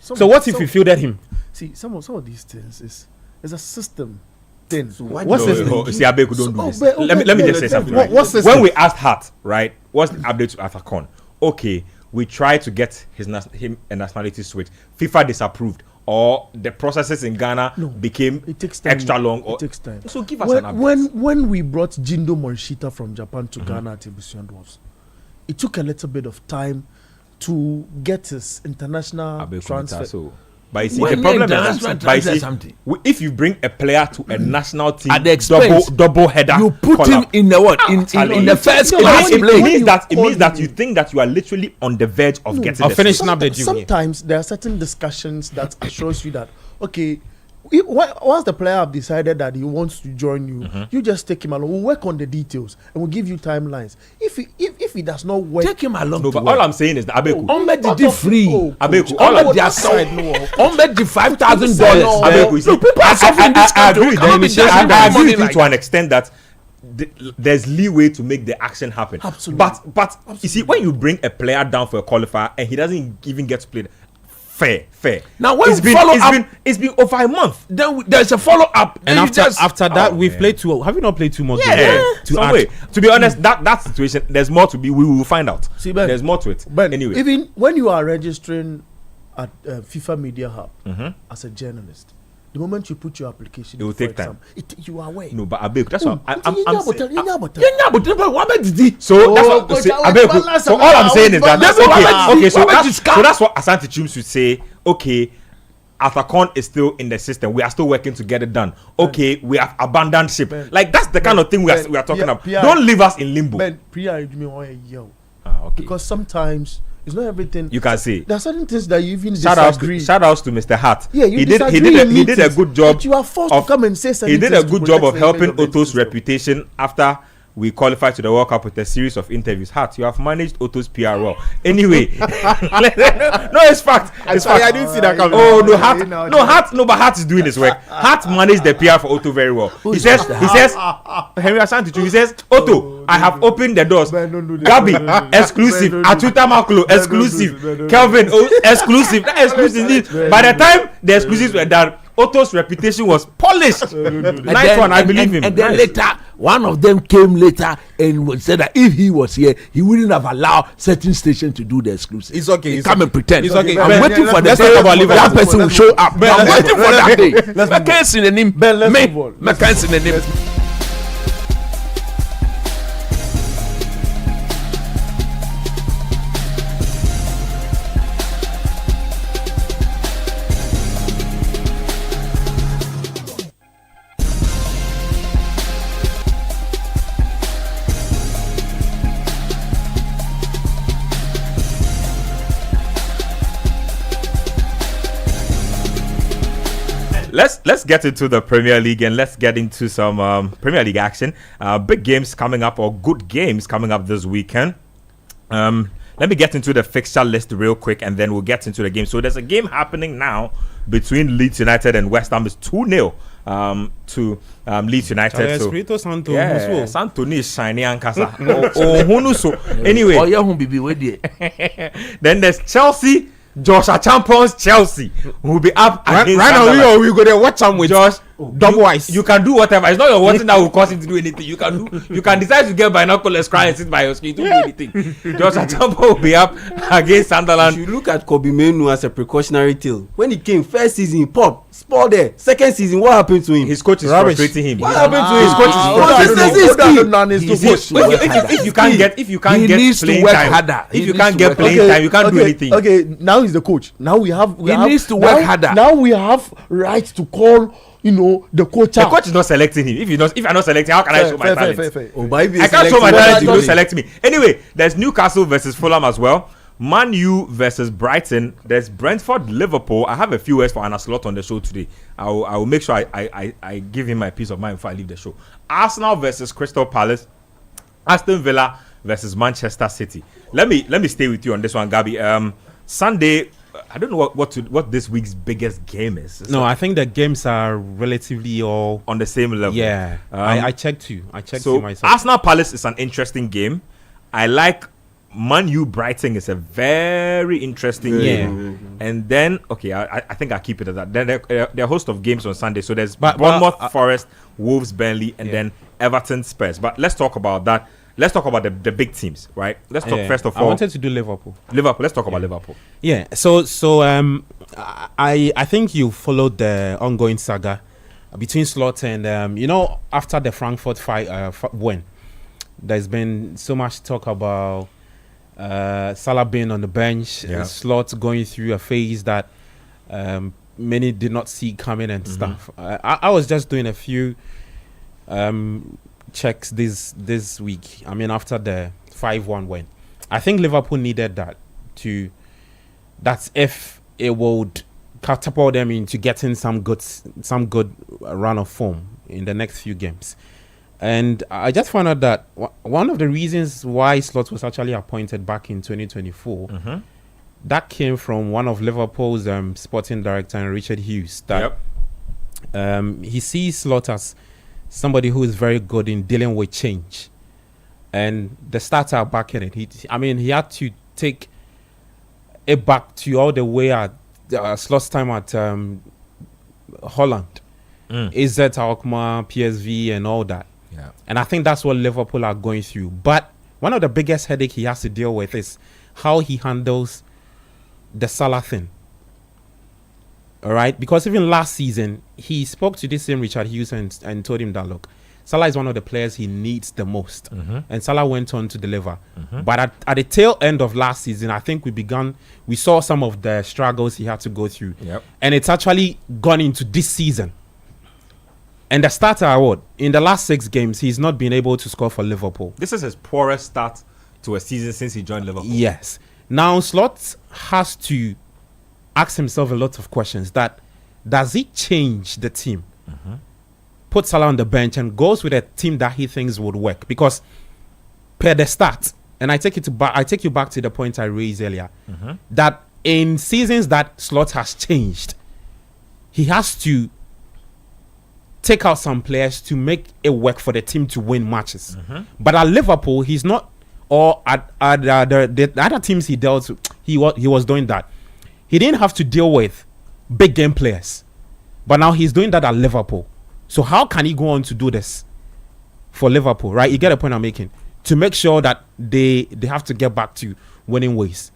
So what if we fielded him? See, some of these things is a system thing. So what's this? See, Abeku don't do this. Let me just say something. Right? What's this? When we asked Hart, right, what's the update to Atakon? Okay, we tried to get him a nationality switch. FIFA disapproved. Or the processes in Ghana became extra long. It takes time. So give us an update. When we brought Jindo Morishita from Japan to Ghana at Ebusian Dwarfs, it took a little bit of time to get his international transfer. But you see, the problem is that if you bring a player to a national team, at the expense, double header, you put him in the what? In the first class. It means that you think that you are literally on the verge of getting finishing up the junior. Sometimes there are certain discussions that assures you that okay. Once the player have decided that he wants to join you, you just take him along. We'll work on the details and we'll give you timelines. If he does not work, take him along. No, but all I'm saying is that Abeku, did free. Abeku, all of their side, the $5,000. Abeku, I agree with you to an extent that there's leeway to make the action happen. Absolutely. But you see, when you bring a player down for a qualifier and he doesn't even get to play. Fair. Now when it's been over a month. Then there's a follow up, and after that we've played two. Have you not played 2 months? To be honest, that situation there's more to be. We will find out. See, Ben, there's more to it. But anyway, even when you are registering at FIFA Media Hub as a journalist, the moment you put your application, it will take time. You are away. No, but Abeku, that's what I'm saying. So all I'm saying is that okay. So that's what Asante Chum should say. Okay, Atakon is still in the system. We are still working to get it done. Okay, we have abandoned ship. Like that's the kind of thing we are talking about. Don't leave us in limbo. Because sometimes. It's not everything you can say. There are certain things that you even disagree. Shout outs to Mr. Hart. Yeah, he did a good job. But you are forced to come and say something. He did a good job of helping Otto's reputation after we qualified to the World Cup with a series of interviews. Hart, you have managed Otto's PR well. Anyway, no, it's fact. It's fact. I didn't see that coming. Oh no, Hart. But Hart is doing his work. Hart managed the PR for Otto very well. He says, Henry Asante, he says, Otto, I have opened the doors. Gabi, exclusive. Atuta Maklo, exclusive. Kelvin, exclusive. By the time the exclusives were done, Otto's reputation was polished. Nice one, I believe him. And then later, one of them came later and said that if he was here, he wouldn't have allowed certain stations to do the exclusive. It's okay. Come and pretend. It's okay. I'm waiting for the day that person will show up. I'm waiting for that day. Let's move on. Let's get into the Premier League and let's get into some Premier League action. Big games coming up, or good games coming up this weekend. Let me get into the fixture list real quick and then we'll get into the game. So there's a game happening now between Leeds United and West Ham. It's 2-0 to Leeds United. Santo is shiny and Casa. Anyway, then there's Chelsea. Joshua Champions Chelsea will be up against right now. We go there watch them with Josh. Double eyes. You can do whatever. It's not your watching that will cause him to do anything. You can decide to get binoculars, cry and sit by your screen. Don't do anything. Joshua Champions will be up against Sunderland. You look at Kobe Menu as a precautionary tale. When he came first season, pop spoiled there. Second season, what happened to him? His coach is frustrating him. What happened to his coach? If you can't get playing time, if you can't get playing time, you can't do anything. Okay, now he's the coach. Now we have. He needs to work harder. Now we have right to call. The coach. The coach is not selecting him. If you're not selecting, how can I show my talent? I can't show my talent. You don't select me. Anyway, there's Newcastle versus Fulham as well. Man U versus Brighton. There's Brentford, Liverpool. I have a few words for Anna Slot on the show today. I will make sure I give him my peace of mind before I leave the show. Arsenal versus Crystal Palace. Aston Villa versus Manchester City. Let me stay with you on this one, Gabi. Sunday. I don't know what this week's biggest game is. I think the games are relatively all on the same level. Yeah, I checked you. So myself. Arsenal Palace is an interesting game. I like Man U Brighton is a very interesting game. And then I think I'll keep it at that. Then there are a host of games on Sunday. So there's Bournemouth, Forest, Wolves, Burnley, and then Everton, Spurs. But let's talk about that. Let's talk about the big teams, right? Let's talk first of all. I wanted to do Liverpool. Let's talk about Liverpool. Yeah. So I think you followed the ongoing saga between Slot and after the Frankfurt win, there's been so much talk about Salah being on the bench, Slot going through a phase that many did not see coming and stuff. I was just doing a few checks this week. I mean, after the 5-1 win, I think Liverpool needed that that's if it would catapult them into getting some good run of form in the next few games. And I just found out that one of the reasons why Slot was actually appointed back in 2024, that came from one of Liverpool's sporting director, Richard Hughes. That he sees Slot as somebody who is very good in dealing with change, and the stats are backing it. He had to take it back to all the way at Slot's time at Holland, AZ Alkmaar, PSV, and all that. Yeah. And I think that's what Liverpool are going through. But one of the biggest headache he has to deal with is how he handles the Salah thing. All right? Because even last season, he spoke to this same Richard Hughes and told him that, look, Salah is one of the players he needs the most. And Salah went on to deliver. But at the tail end of last season, I think we saw some of the struggles he had to go through. And it's actually gone into this season. And the starter award, in the last 6 games, he's not been able to score for Liverpool. This is his poorest start to a season since he joined Liverpool. Yes. Now, Slot has to ask himself a lot of questions. Does he change the team? Put Salah on the bench and goes with a team that he thinks would work? Because per the start, and I take you back to the point I raised earlier, that in seasons that Slot has changed, he has to take out some players to make it work for the team to win matches. But at Liverpool, he's not, or at the other teams he dealt with, he was doing that. He didn't have to deal with big game players, but now he's doing that at Liverpool. So how can he go on to do this for Liverpool, right? You get the point I'm making. To make sure that they have to get back to winning ways.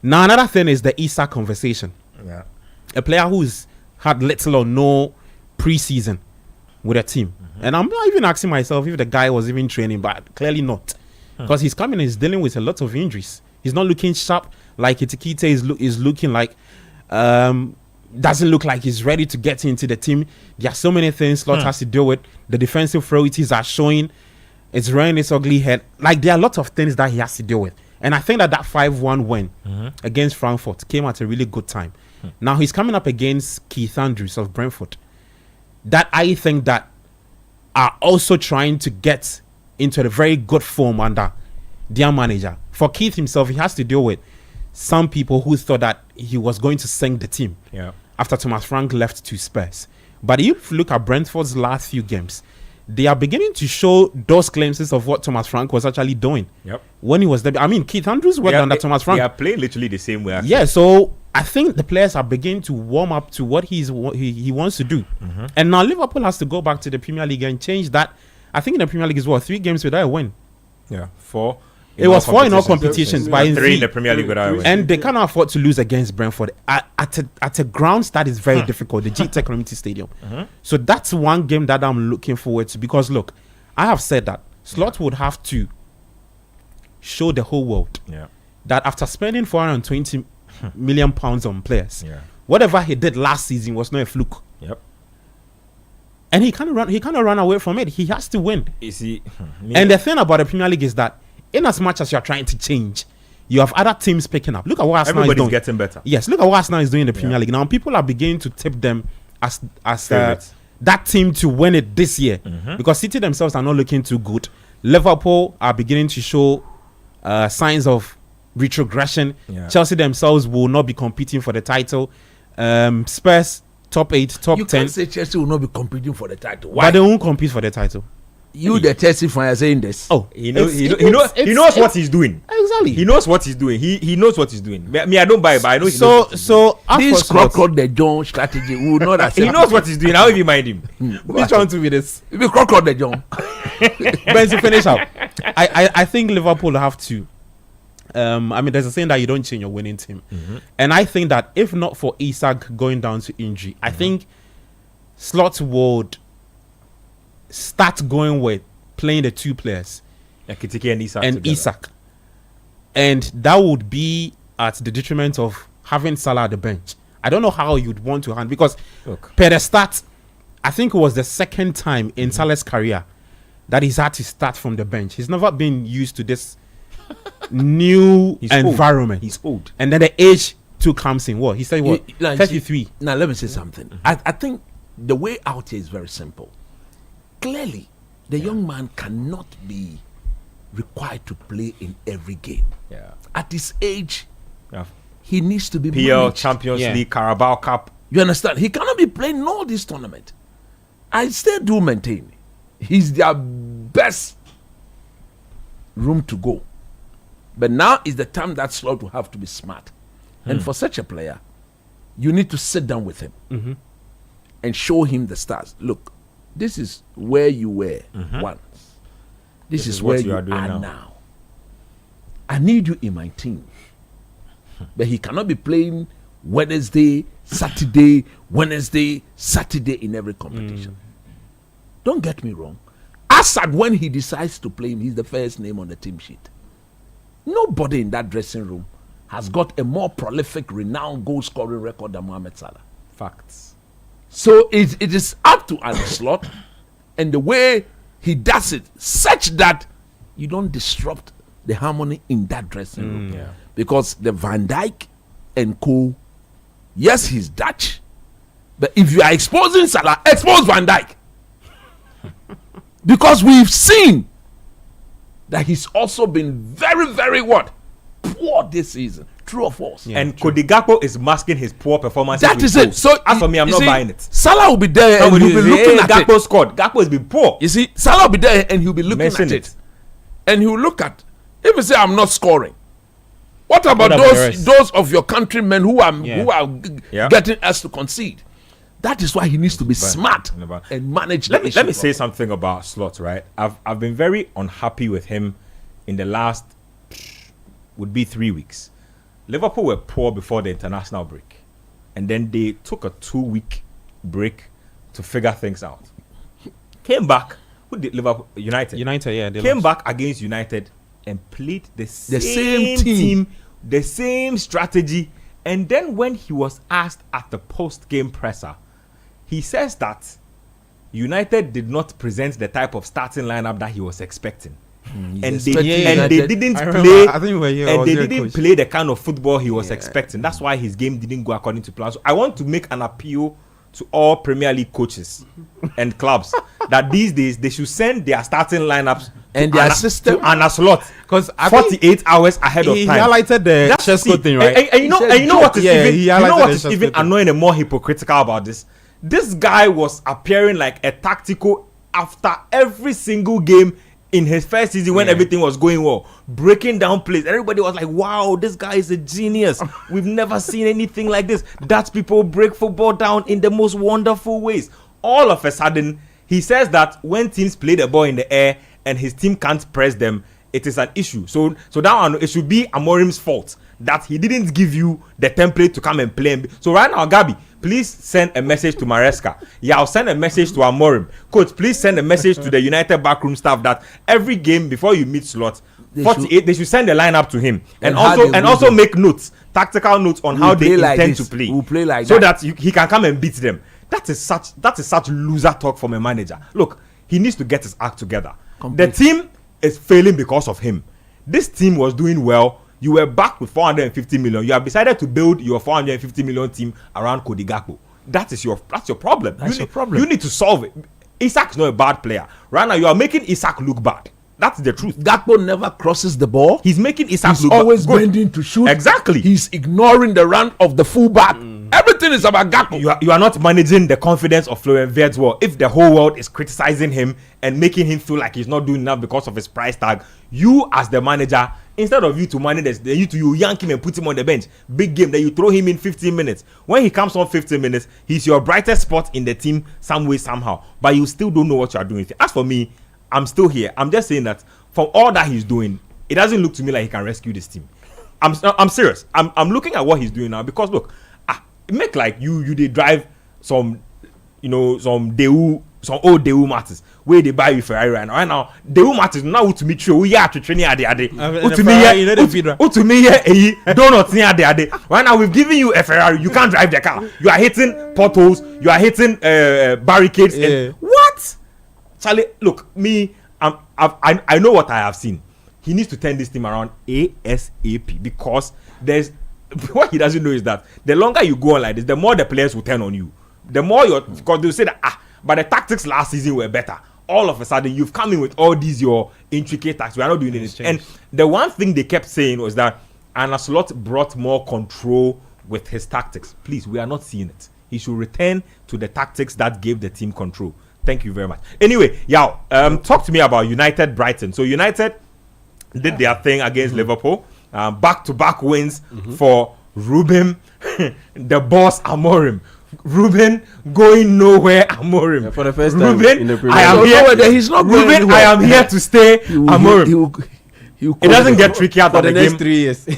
Now another thing is the Isak conversation. Yeah. A player who's had little or no preseason with a team. And I'm not even asking myself if the guy was even training, but clearly not. Because he's coming and he's dealing with a lot of injuries. He's not looking sharp like Itikite is looking like. Doesn't look like he's ready to get into the team. There are so many things Slot has to deal with. The defensive frailties are showing. It's rearing its ugly head. Like, there are a lot of things that he has to deal with. And I think that 5-1 win against Frankfurt came at a really good time. Now he's coming up against Keith Andrews of Brentford. That I think that are also trying to get into a very good form under their manager. For Keith himself, he has to deal with some people who thought that he was going to sink the team after Thomas Frank left to Spurs. But if you look at Brentford's last few games, they are beginning to show those glimpses of what Thomas Frank was actually doing when he was there. I mean, Keith Andrews worked under Thomas Frank. They are playing literally the same way. Actually. Yeah, so I think the players are beginning to warm up to what he wants to do. And now Liverpool has to go back to the Premier League and change that. I think in the Premier League is 3 games without a win. Yeah, 4. It was 4 in all competitions, but 3 in the Premier League without a win. And they cannot afford to lose against Brentford at a ground that is very difficult, the GTEC Community Stadium. So that's one game that I'm looking forward to, because look, I have said that Slot would have to show the whole world that after spending 420 million pounds on players, whatever he did last season was not a fluke. And he can't run away from it. He has to win. And the thing about the Premier League is that in as much as you're trying to change, you have other teams picking up. Look at what Arsenal is doing. Everybody's getting better. Yes, look at what Arsenal is doing in the Premier League. Now people are beginning to tip them as that team to win it this year, because City themselves are not looking too good. Liverpool are beginning to show signs of retrogression. Chelsea themselves will not be competing for the title. Spurs top 8, top 10. You can't say Chelsea will not be competing for the title. Why? But they won't compete for the title. You, the Chelsea fan, are saying this. Oh, he knows what he's doing. Exactly. He knows what he's doing. He knows what he's doing. Me, I don't buy it, but I know. So this crocodile the John strategy will not accept. He knows what he's doing. How will you mind him? Which one to be this? If you crocodile the John. Ben, to finish up, I think Liverpool have to. I mean, there's a saying that you don't change your winning team, and I think that if not for Isak going down to injury, I think Slot would start going with playing the 2 players, Ekitike and Isak, and that would be at the detriment of having Salah at the bench. I don't know how you'd want to handle, because Look. per the stat, I think it was the second time in Salah's career that he's had to start from the bench. He's never been used to this new environment. He's old. And then the age too comes in. What? He said what? 33. Now let me say something. I think the way out here is very simple. Clearly, the young man cannot be required to play in every game. Yeah. At his age, Yeah. he needs to be PL, managed. Champions League, Carabao Cup. You understand? He cannot be playing in all this tournament. I still do maintain he's their best room to go. But now is the time that Slot will have to be smart. And for such a player, you need to sit down with him and show him the stars. Look, this is where you were once. This is where you are now. I need you in my team. But he cannot be playing Wednesday, Saturday, Wednesday, Saturday in every competition. Don't get me wrong. Assad, when he decides to play him, he's the first name on the team sheet. Nobody in that dressing room has got a more prolific, renowned goal-scoring record than Mohamed Salah. Facts. So it is up to Andy Slot and the way he does it, such that you don't disrupt the harmony in that dressing room. Yeah. Because the Van Dijk and co, yes, he's Dutch, but if you are exposing Salah, expose Van Dijk. Because we've seen that he's also been very, very poor this season. True or false? Yeah, and Cody Gakpo is masking his poor performance. That is it. So as for me, I'm not buying it. Salah will be there and he'll be looking at Gakpo it. scored. Gakpo has been poor. You see, Salah will be there and he'll be looking at it. And he'll look at, if you say I'm not scoring, what about those of your countrymen who are getting us to concede? That is why he needs to be smart and manage. Let me say something about Slot, right? I've been very unhappy with him in the last would be 3 weeks. Liverpool were poor before the international break, and then they took a 2-week break to figure things out. Came back. Who did Liverpool? United. Yeah. They Came lost. back against United and played the same team, the same strategy. And then when he was asked at the post-game presser, he says that United did not present the type of starting lineup that he was expecting. And they didn't play. I think they didn't play the kind of football he was expecting. That's why his game didn't go according to plan. So I want to make an appeal to all Premier League coaches and clubs that these days they should send their starting lineups and their system to Anna Slot, because 48 hours ahead of time. He highlighted the Chesco thing, right? And you know what is even annoying and more hypocritical about this? This guy was appearing like a tactical after every single game in his first season when everything was going well, breaking down plays. Everybody was like, wow, this guy is a genius. We've never seen anything like this. Dutch people break football down in the most wonderful ways. All of a sudden, he says that when teams play the ball in the air and his team can't press them, it is an issue. So that one, it should be Amorim's fault that he didn't give you the template to come and play. So right now, Gabi, please send a message to Maresca. Yeah, I'll send a message to Amorim. Coach, please send a message to the United backroom staff that every game before you meet Slot, they should send the lineup to him and also make notes, tactical notes on how they intend to play. We'll play like so that he can come and beat them. That is such loser talk from a manager. Look, he needs to get his act together. The team is failing because of him. This team was doing well. You were back with 450 million. You have decided to build your 450 million team around Cody Gakpo. That's your problem. You need to solve it. Isak's not a bad player. Right now, you are making Isak look bad. That's the truth. Gakpo never crosses the ball. He's making Isak look bad. He's always bending to shoot. Exactly. He's ignoring the run of the fullback. Everything is about Gakpo. You are not managing the confidence of Florian Wirtz well. If the whole world is criticizing him and making him feel like he's not doing enough because of his price tag, you as the manager, instead of you to manage this, you yank him and put him on the bench. Big game, then you throw him in 15 minutes. When he comes on 15 minutes, he's your brightest spot in the team some way, somehow. But you still don't know what you are doing. As for me, I'm still here. I'm just saying that from all that he's doing, it doesn't look to me like he can rescue this team. I'm serious. I'm looking at what he's doing now because look, make like you they drive some old Deu matters. where they buy you Ferrari right now. The woman is now to meet you. We are to train at the ade. To me here, donut near the ade. Right now we've given you a Ferrari. You can't drive the car. You are hitting potholes. You are hitting barricades. And what? Charlie, look, me, I know what I have seen. He needs to turn this team around ASAP because there's what he doesn't know is that the longer you go on like this, the more the players will turn on you. The more because they'll say that but the tactics last season were better. All of a sudden, you've come in with all these your intricate tactics. We are not doing anything. And the one thing they kept saying was that Arne Slot brought more control with his tactics. Please, we are not seeing it. He should return to the tactics that gave the team control. Thank you very much. Anyway, talk to me about United Brighton. So United did their thing against Liverpool. Back-to-back wins for Ruben, the boss Amorim. Ruben going nowhere, Amorim. For the first time Ruben, in the Premier I am here. He's not Ruben, going anywhere. I am here to stay, Amorim. It It doesn't get trickier for than the a next game. 3 years.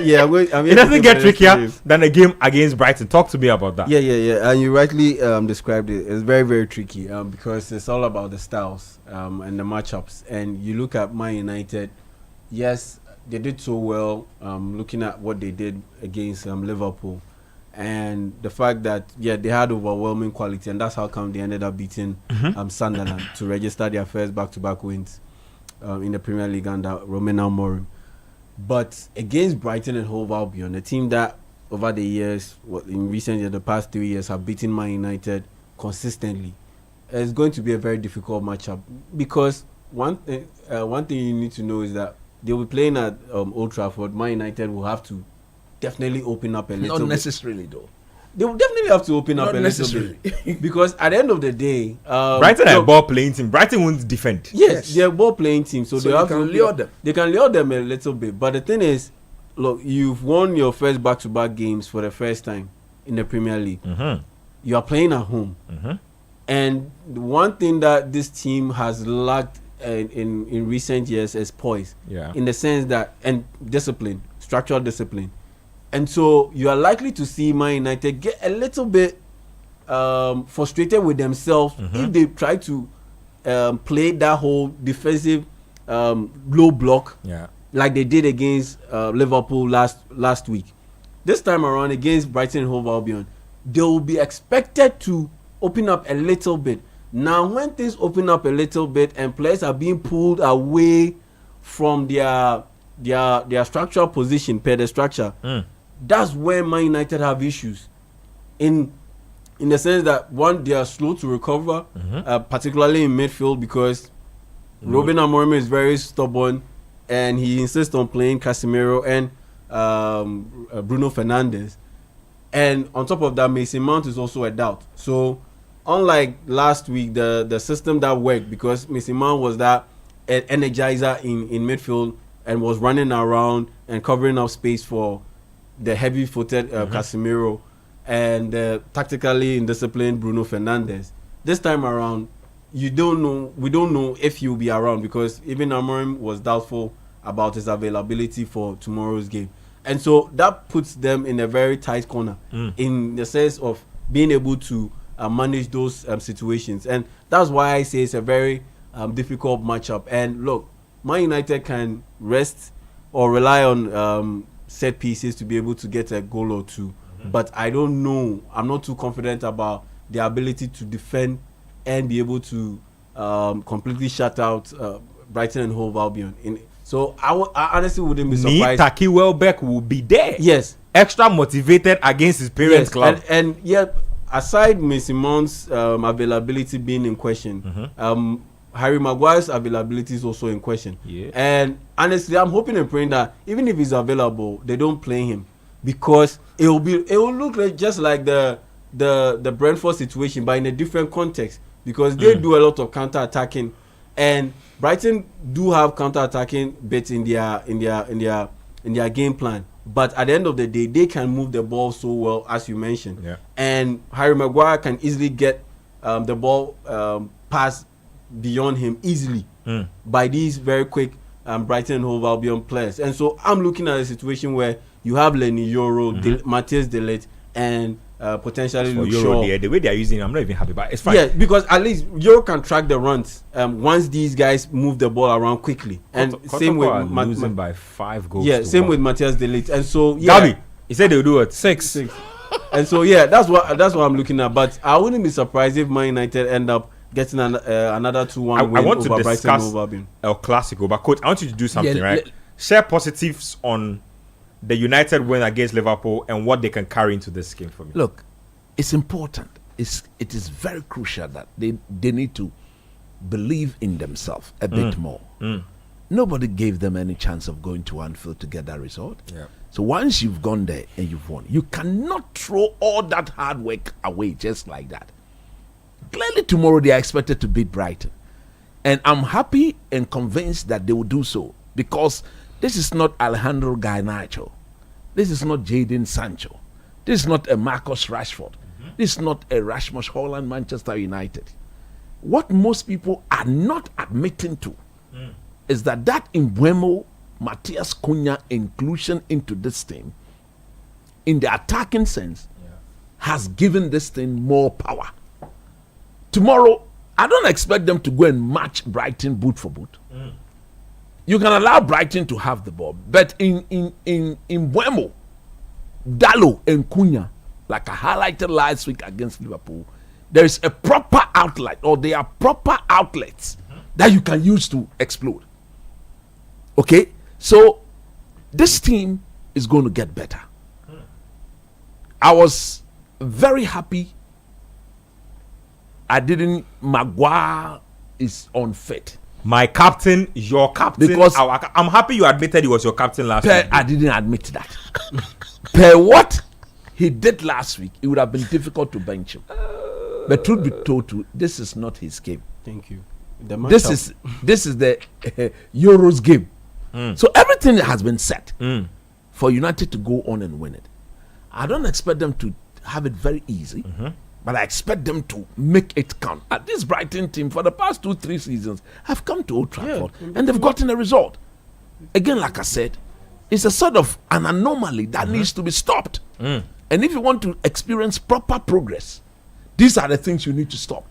Yeah, It doesn't get trickier than a game against Brighton. Talk to me about that. Yeah. And you rightly described it. It's very, very tricky because it's all about the styles and the matchups. And you look at Man United, yes, they did so well looking at what they did against Liverpool. And the fact that, they had overwhelming quality. And that's how come they ended up beating Sunderland to register their first back-to-back wins in the Premier League under Romain Amorim. But against Brighton and Hove Albion, a team that over the years, in recent years, the past 3 years, have beaten Man United consistently, it's going to be a very difficult matchup. Because one thing you need to know is that they'll be playing at Old Trafford. Man United will have to definitely open up a little bit. Not necessarily, though. They will definitely have to open up Not a little bit. Because at the end of the day... Brighton are a ball-playing team. Brighton won't defend. Yes, they're a ball-playing team. So they can lure them. They can lure them a little bit. But the thing is, look, you've won your first back-to-back games for the first time in the Premier League. You are playing at home. And the one thing that this team has lacked in recent years is poise. In the sense that, and discipline, structural discipline. And so you are likely to see Man United get a little bit frustrated with themselves if they try to play that whole defensive low block like they did against Liverpool last week. This time around against Brighton and Hove Albion, they will be expected to open up a little bit. Now, when things open up a little bit and players are being pulled away from their structural position per the structure, that's where Man United have issues. In the sense that, one, they are slow to recover, particularly in midfield, because Ruben Amorim is very stubborn and he insists on playing Casemiro and Bruno Fernandes. And on top of that, Mason Mount is also a doubt. So, unlike last week, the system that worked, because Mason Mount was that energizer in midfield and was running around and covering up space for the heavy-footed Casemiro and tactically indisciplined Bruno Fernandes. This time around, we don't know if he'll be around, because even Amorim was doubtful about his availability for tomorrow's game. And so that puts them in a very tight corner in the sense of being able to manage those situations. And that's why I say it's a very difficult matchup. And look, Man United can rest or rely on set pieces to be able to get a goal or two. But I don't know. I'm not too confident about their ability to defend and be able to completely shut out Brighton and Hove Albion. So I honestly wouldn't be surprised. Taki Welbeck will be there. Yes. Extra motivated against his parents' club. And aside Mason Mount's availability being in question, Harry Maguire's availability is also in question. And honestly, I'm hoping and praying that even if he's available, they don't play him, because it will look like just like the Brentford situation, but in a different context, because they do a lot of counter-attacking, and Brighton do have counter-attacking bits in their game plan. But at the end of the day, they can move the ball so well, as you mentioned. And Harry Maguire can easily get the ball passed beyond him easily by these very quick Brighton and Hove Albion players. And so I'm looking at a situation where you have Lenny Yoro, Matthias De Ligt, and potentially For Luke Euro, Shaw. the way they are using it, I'm not even happy, but it's fine. Yeah, because at least Euro can track the runs once these guys move the ball around quickly. And same with losing by 5 goals. Yeah, same with Matthias De Ligt. And so Gabi, he said they'll do it 6. And so yeah, that's what I'm looking at. But I wouldn't be surprised if Man United end up getting another 2-1 win. I want over to discuss Brighton over El Clasico, but coach, I want you to do something, right? Share positives on the United win against Liverpool and what they can carry into this game for me. Look, it's important. It is very crucial that they need to believe in themselves a bit more. Nobody gave them any chance of going to Anfield to get that result. Yeah. So once you've gone there and you've won, you cannot throw all that hard work away just like that. Clearly tomorrow they are expected to beat Brighton. And I'm happy and convinced that they will do so, because this is not Alejandro Garnacho. This is not Jadon Sancho. This is not a Marcus Rashford. This is not a Rasmus Holland Manchester United. What most people are not admitting to is that Mbeumo, Matthias Cunha inclusion into this team in the attacking sense has given this team more power. Tomorrow, I don't expect them to go and match Brighton boot for boot. You can allow Brighton to have the ball, but in Mbeumo, Dalot and Cunha, like I highlighted last week against Liverpool, there is a proper outlet, or there are proper outlets that you can use to explode. Okay, so this team is going to get better. I was very happy Maguire is unfit. My captain, your captain, because I'm happy you admitted he was your captain last week. I didn't admit that. Per what he did last week, it would have been difficult to bench him. But truth be told, this is not his game. Thank you. This is the Euros game. So everything has been set for United to go on and win it. I don't expect them to have it very easy, but I expect them to make it count. This Brighton team for the past 2-3 seasons have come to Old Trafford and they've gotten a result. Again, like I said, it's a sort of an anomaly that needs to be stopped. And if you want to experience proper progress, these are the things you need to stop.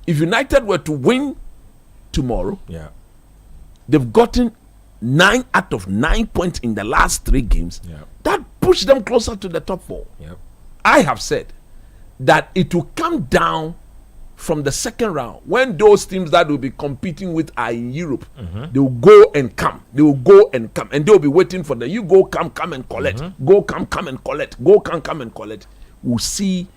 If United were to win tomorrow, they've gotten 9 out of 9 points in the last 3 games. That pushed them closer to the top 4. I have said that it will come down from the second round when those teams that will be competing with are in Europe. They will go and come. They will go and come, and they will be waiting for the you go come and collect. Go come and collect. Go come and collect. We'll see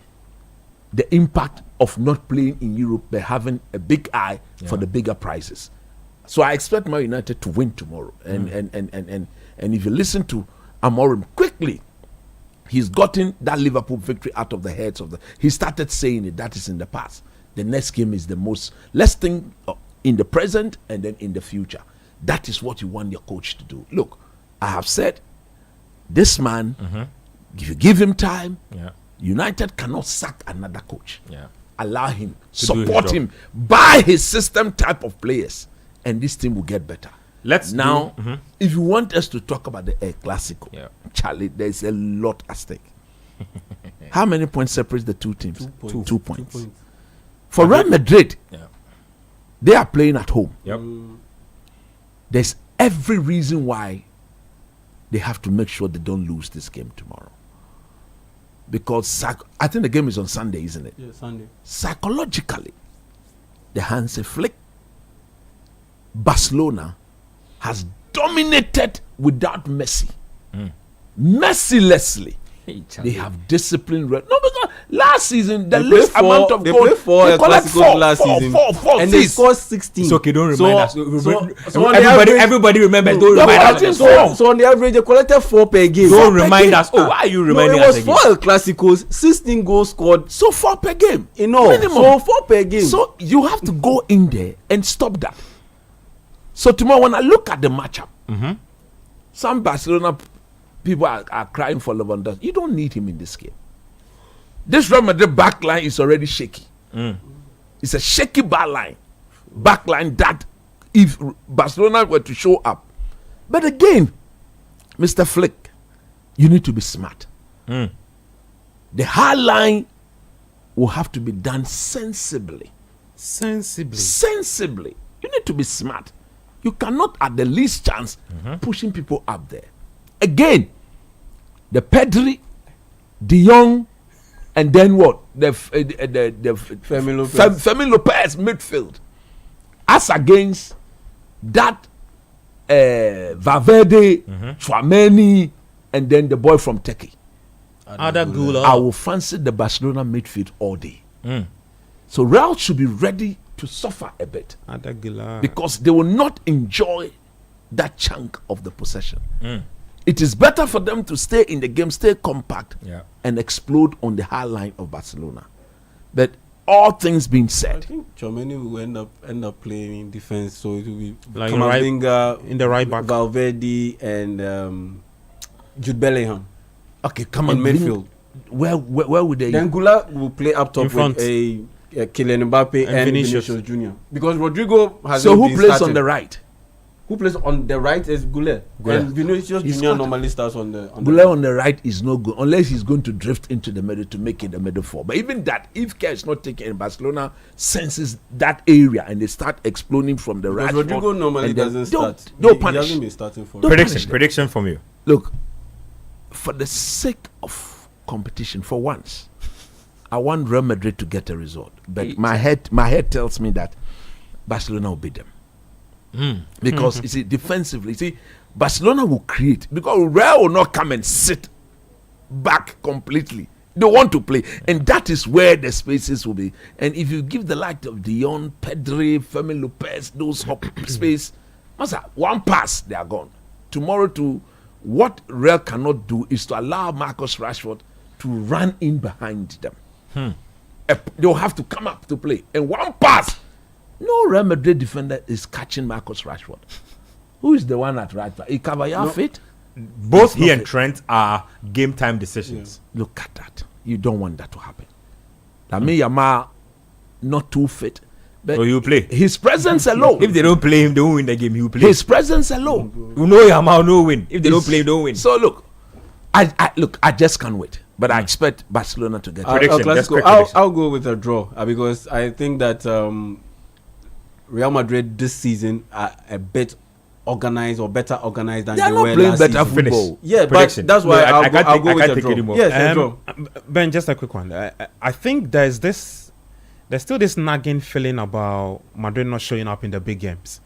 the impact of not playing in Europe by having a big eye for the bigger prizes. So I expect Man United to win tomorrow. And if you listen to Amorim quickly, he's gotten that Liverpool victory out of the heads of he started saying it. That is in the past. The next game is the most. Let's think in the present and then in the future. That is what you want your coach to do. Look, I have said this man, if you give him time, United cannot sack another coach. Allow him, support him, buy his system type of players, and this team will get better. If you want us to talk about the El Clasico, Charlie, there's a lot at stake. How many points separates the two teams? 2 points. For Real Madrid, they are playing at home. There's every reason why they have to make sure they don't lose this game tomorrow. Because I think the game is on Sunday, isn't it? Yeah, Sunday. Psychologically, the Hansi Flick, Barcelona has dominated without Messi. Mercilessly. They have disciplined. No, because last season the least amount of goals they collected last season, and they scored 16. It's okay, don't remind us. Everybody remembers. Don't remind us. So on the average, they collected 4 per game. Don't remind us. Oh, why are you reminding us? It was 4 El Clasicos, 16 goals scored. So 4 per game. Minimum. So 4 per game. So you have to go in there and stop that. So tomorrow, when I look at the matchup, some Barcelona people are crying for Lewandowski. You don't need him in this game. This Real Madrid back line is already shaky. It's a shaky back line that if Barcelona were to show up. But again, Mr. Flick, you need to be smart. The high line will have to be done sensibly. Sensibly. You need to be smart. You cannot, at the least chance, pushing people up there. Again, the Pedri, De Jong, and then what? The Femi Lopez midfield. As against that Valverde, Tchouameni, and then the boy from Turkey. Adagula. I will fancy the Barcelona midfield all day. So Real should be ready to suffer a bit. Adagula. Because they will not enjoy that chunk of the possession. It is better for them to stay in the game, stay compact, and explode on the high line of Barcelona. But all things being said, I think Germany will end up playing in defense, so it will be like Camavinga in the right back, Valverde, and Jude Bellingham. Okay, come in on, midfield. Where would they? Then Gula will play up top with a Kylian Mbappe and Vinicius Junior. Because Rodrigo has. So who plays on the right? Who plays on the right is Goulet. And Vinicius Junior normally starts on the. Goulet on the right is no good unless he's going to drift into the middle to make it the middle four. But even that, if care is not taken, Barcelona senses that area and they start exploding from the right. Rodrigo normally doesn't start. Don't punish. He hasn't been starting for. Prediction from you. Look, for the sake of competition, for once, I want Real Madrid to get a result. But my head tells me that Barcelona will beat them. Because you see, defensively, Barcelona will create, because Real will not come and sit back completely. They want to play, and that is where the spaces will be. And if you give the light of De Jong, Pedri, Femi Lopez those space, one pass, they are gone. Tomorrow, what Real cannot do is to allow Marcus Rashford to run in behind them. They'll have to come up to play, and one pass. No Real Madrid defender is catching Marcus Rashford. Who is the one at right back? Is Caballero fit? Both he and Trent are game time decisions. Yeah. Look at that. You don't want that to happen. Lamine Yamal not too fit. But so you play. His presence alone. If they don't play him, they won't win the game. You play. His presence alone. You know Yamal no win. If they don't play, don't win. So look, I just can't wait. But I expect Barcelona to get prediction. I'll go with a draw because I think that Real Madrid this season are a bit organized or better organized than they were last season. Football. Yeah, prediction. But that's why I'll go with a draw. Yes, a draw. Ben, just a quick one. I think there's still this nagging feeling about Madrid not showing up in the big games.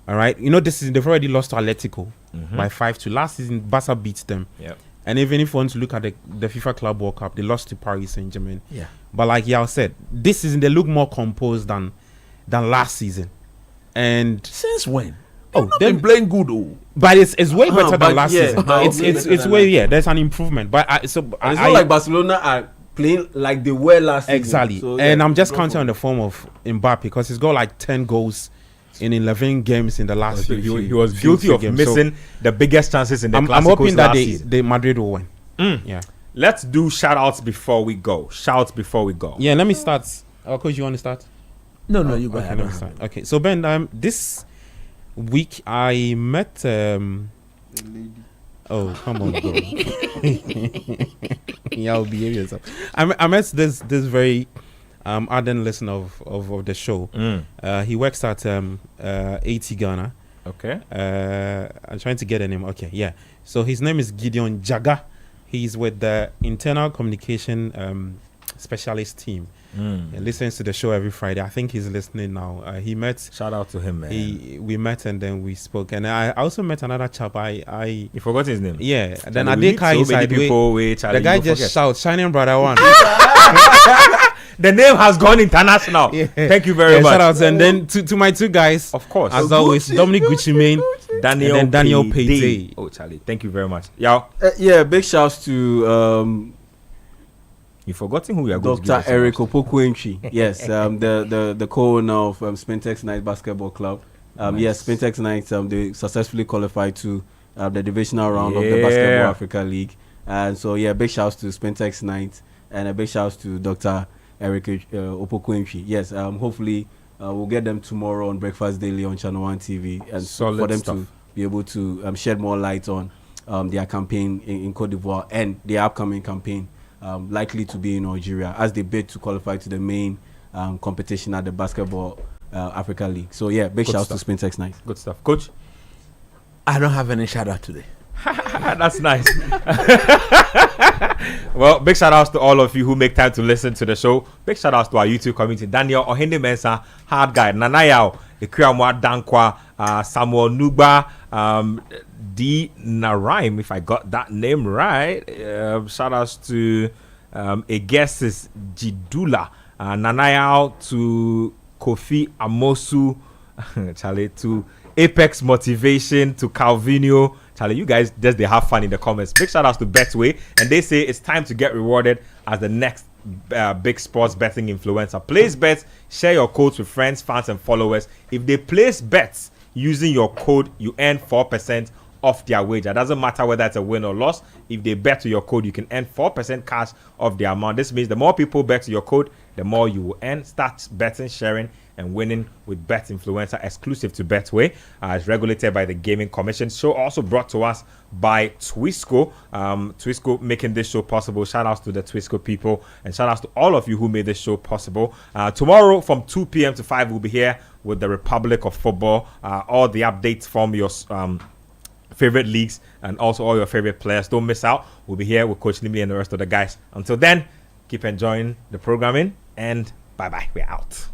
All right, this season they've already lost to Atletico by 5-2. Last season Barca beat them. Yeah. And even if you want to look at the FIFA Club World Cup, they lost to Paris Saint-Germain. Yeah. But like Yao said, this season they look more composed than last season. And since when? They've been playing good. But it's way better than last season. It's way there's an improvement. But it's not like Barcelona are playing like they were last season. Exactly. So, and I'm just counting on the form of Mbappe because he's got like 10 goals in 11 games in the last few. He was guilty of missing the biggest chances in the Clásicos. I'm hoping that the Madrid will win. Yeah. Let's do shout-outs before we go. Yeah, let me start. Coach, you want to start? No, you go okay, ahead. Let me start. Okay, so Ben, this week I met oh, come on, bro. Y'all behave yourself. I met this very ardent listener of the show. He works at AT Ghana. Okay. I'm trying to get a name. Okay, yeah. So his name is Gideon Jaga. He's with the internal communication specialist team. He listens to the show every Friday. I think he's listening now. He met. Shout out to him, man. We met and then we spoke. And I also met another chap. You forgot his name. Yeah. Then Adeka so people. The guy just shouts, "Shining Brother One." The name has gone international. Yeah. Thank you very much. Shout out. And then to my two guys, of course, as always, Dominic Gucci Mane, Daniel Payday. Oh, Charlie, thank you very much. Yeah. Big shouts to you've forgotten who we are going Dr. Eric Opokuenchi. Yes, the co-owner of Spintex Night Basketball Club. Nice. Yes, Spintex Night, they successfully qualified to the divisional round of the Basketball Africa League. And so, big shouts to Spintex Night and a big shouts to Dr. Eric Opokuenchi. Yes, hopefully we'll get them tomorrow on Breakfast Daily on Channel 1 TV. And for them to be able to shed more light on their campaign in Cote d'Ivoire and their upcoming campaign likely to be in Algeria as they bid to qualify to the main competition at the Basketball Africa League. So yeah, big shout out to Spintex Night. Good stuff. Coach? I don't have any shout out today. That's nice. Well, big shout outs to all of you who make time to listen to the show. Big shout outs to our YouTube community. Daniel Ohende Mensa, Hard Guy, Nanayao, Ikriamwa Dankwa, Samuel Nuba, D Naraim, if I got that name right. Shout outs to Egesis Jidula, Nanayao, to Kofi Amosu, Charlie, to Apex Motivation, to Calvinio. Charlie, you guys just they have fun in the comments. Big shout outs to Betway, and they say it's time to get rewarded as the next big sports betting influencer. Place bets, share your codes with friends, fans, and followers. If they place bets using your code, you earn 4% off their wager. It doesn't matter whether it's a win or loss. If they bet to your code, you can earn 4% cash off the amount. This means the more people bet to your code, the more you will earn. Start betting, sharing, and winning with Bet Influencer, exclusive to Betway. It's regulated by the Gaming Commission. Show also brought to us by Twisco. Twisco making this show possible. Shout outs to the Twisco people, and shout outs to all of you who made this show possible. Tomorrow from 2 p.m. to 5, we'll be here with the Republic of Football. All the updates from your favorite leagues and also all your favorite players. Don't miss out. We'll be here with Coach Nimi and the rest of the guys. Until then, keep enjoying the programming, and bye-bye. We're out.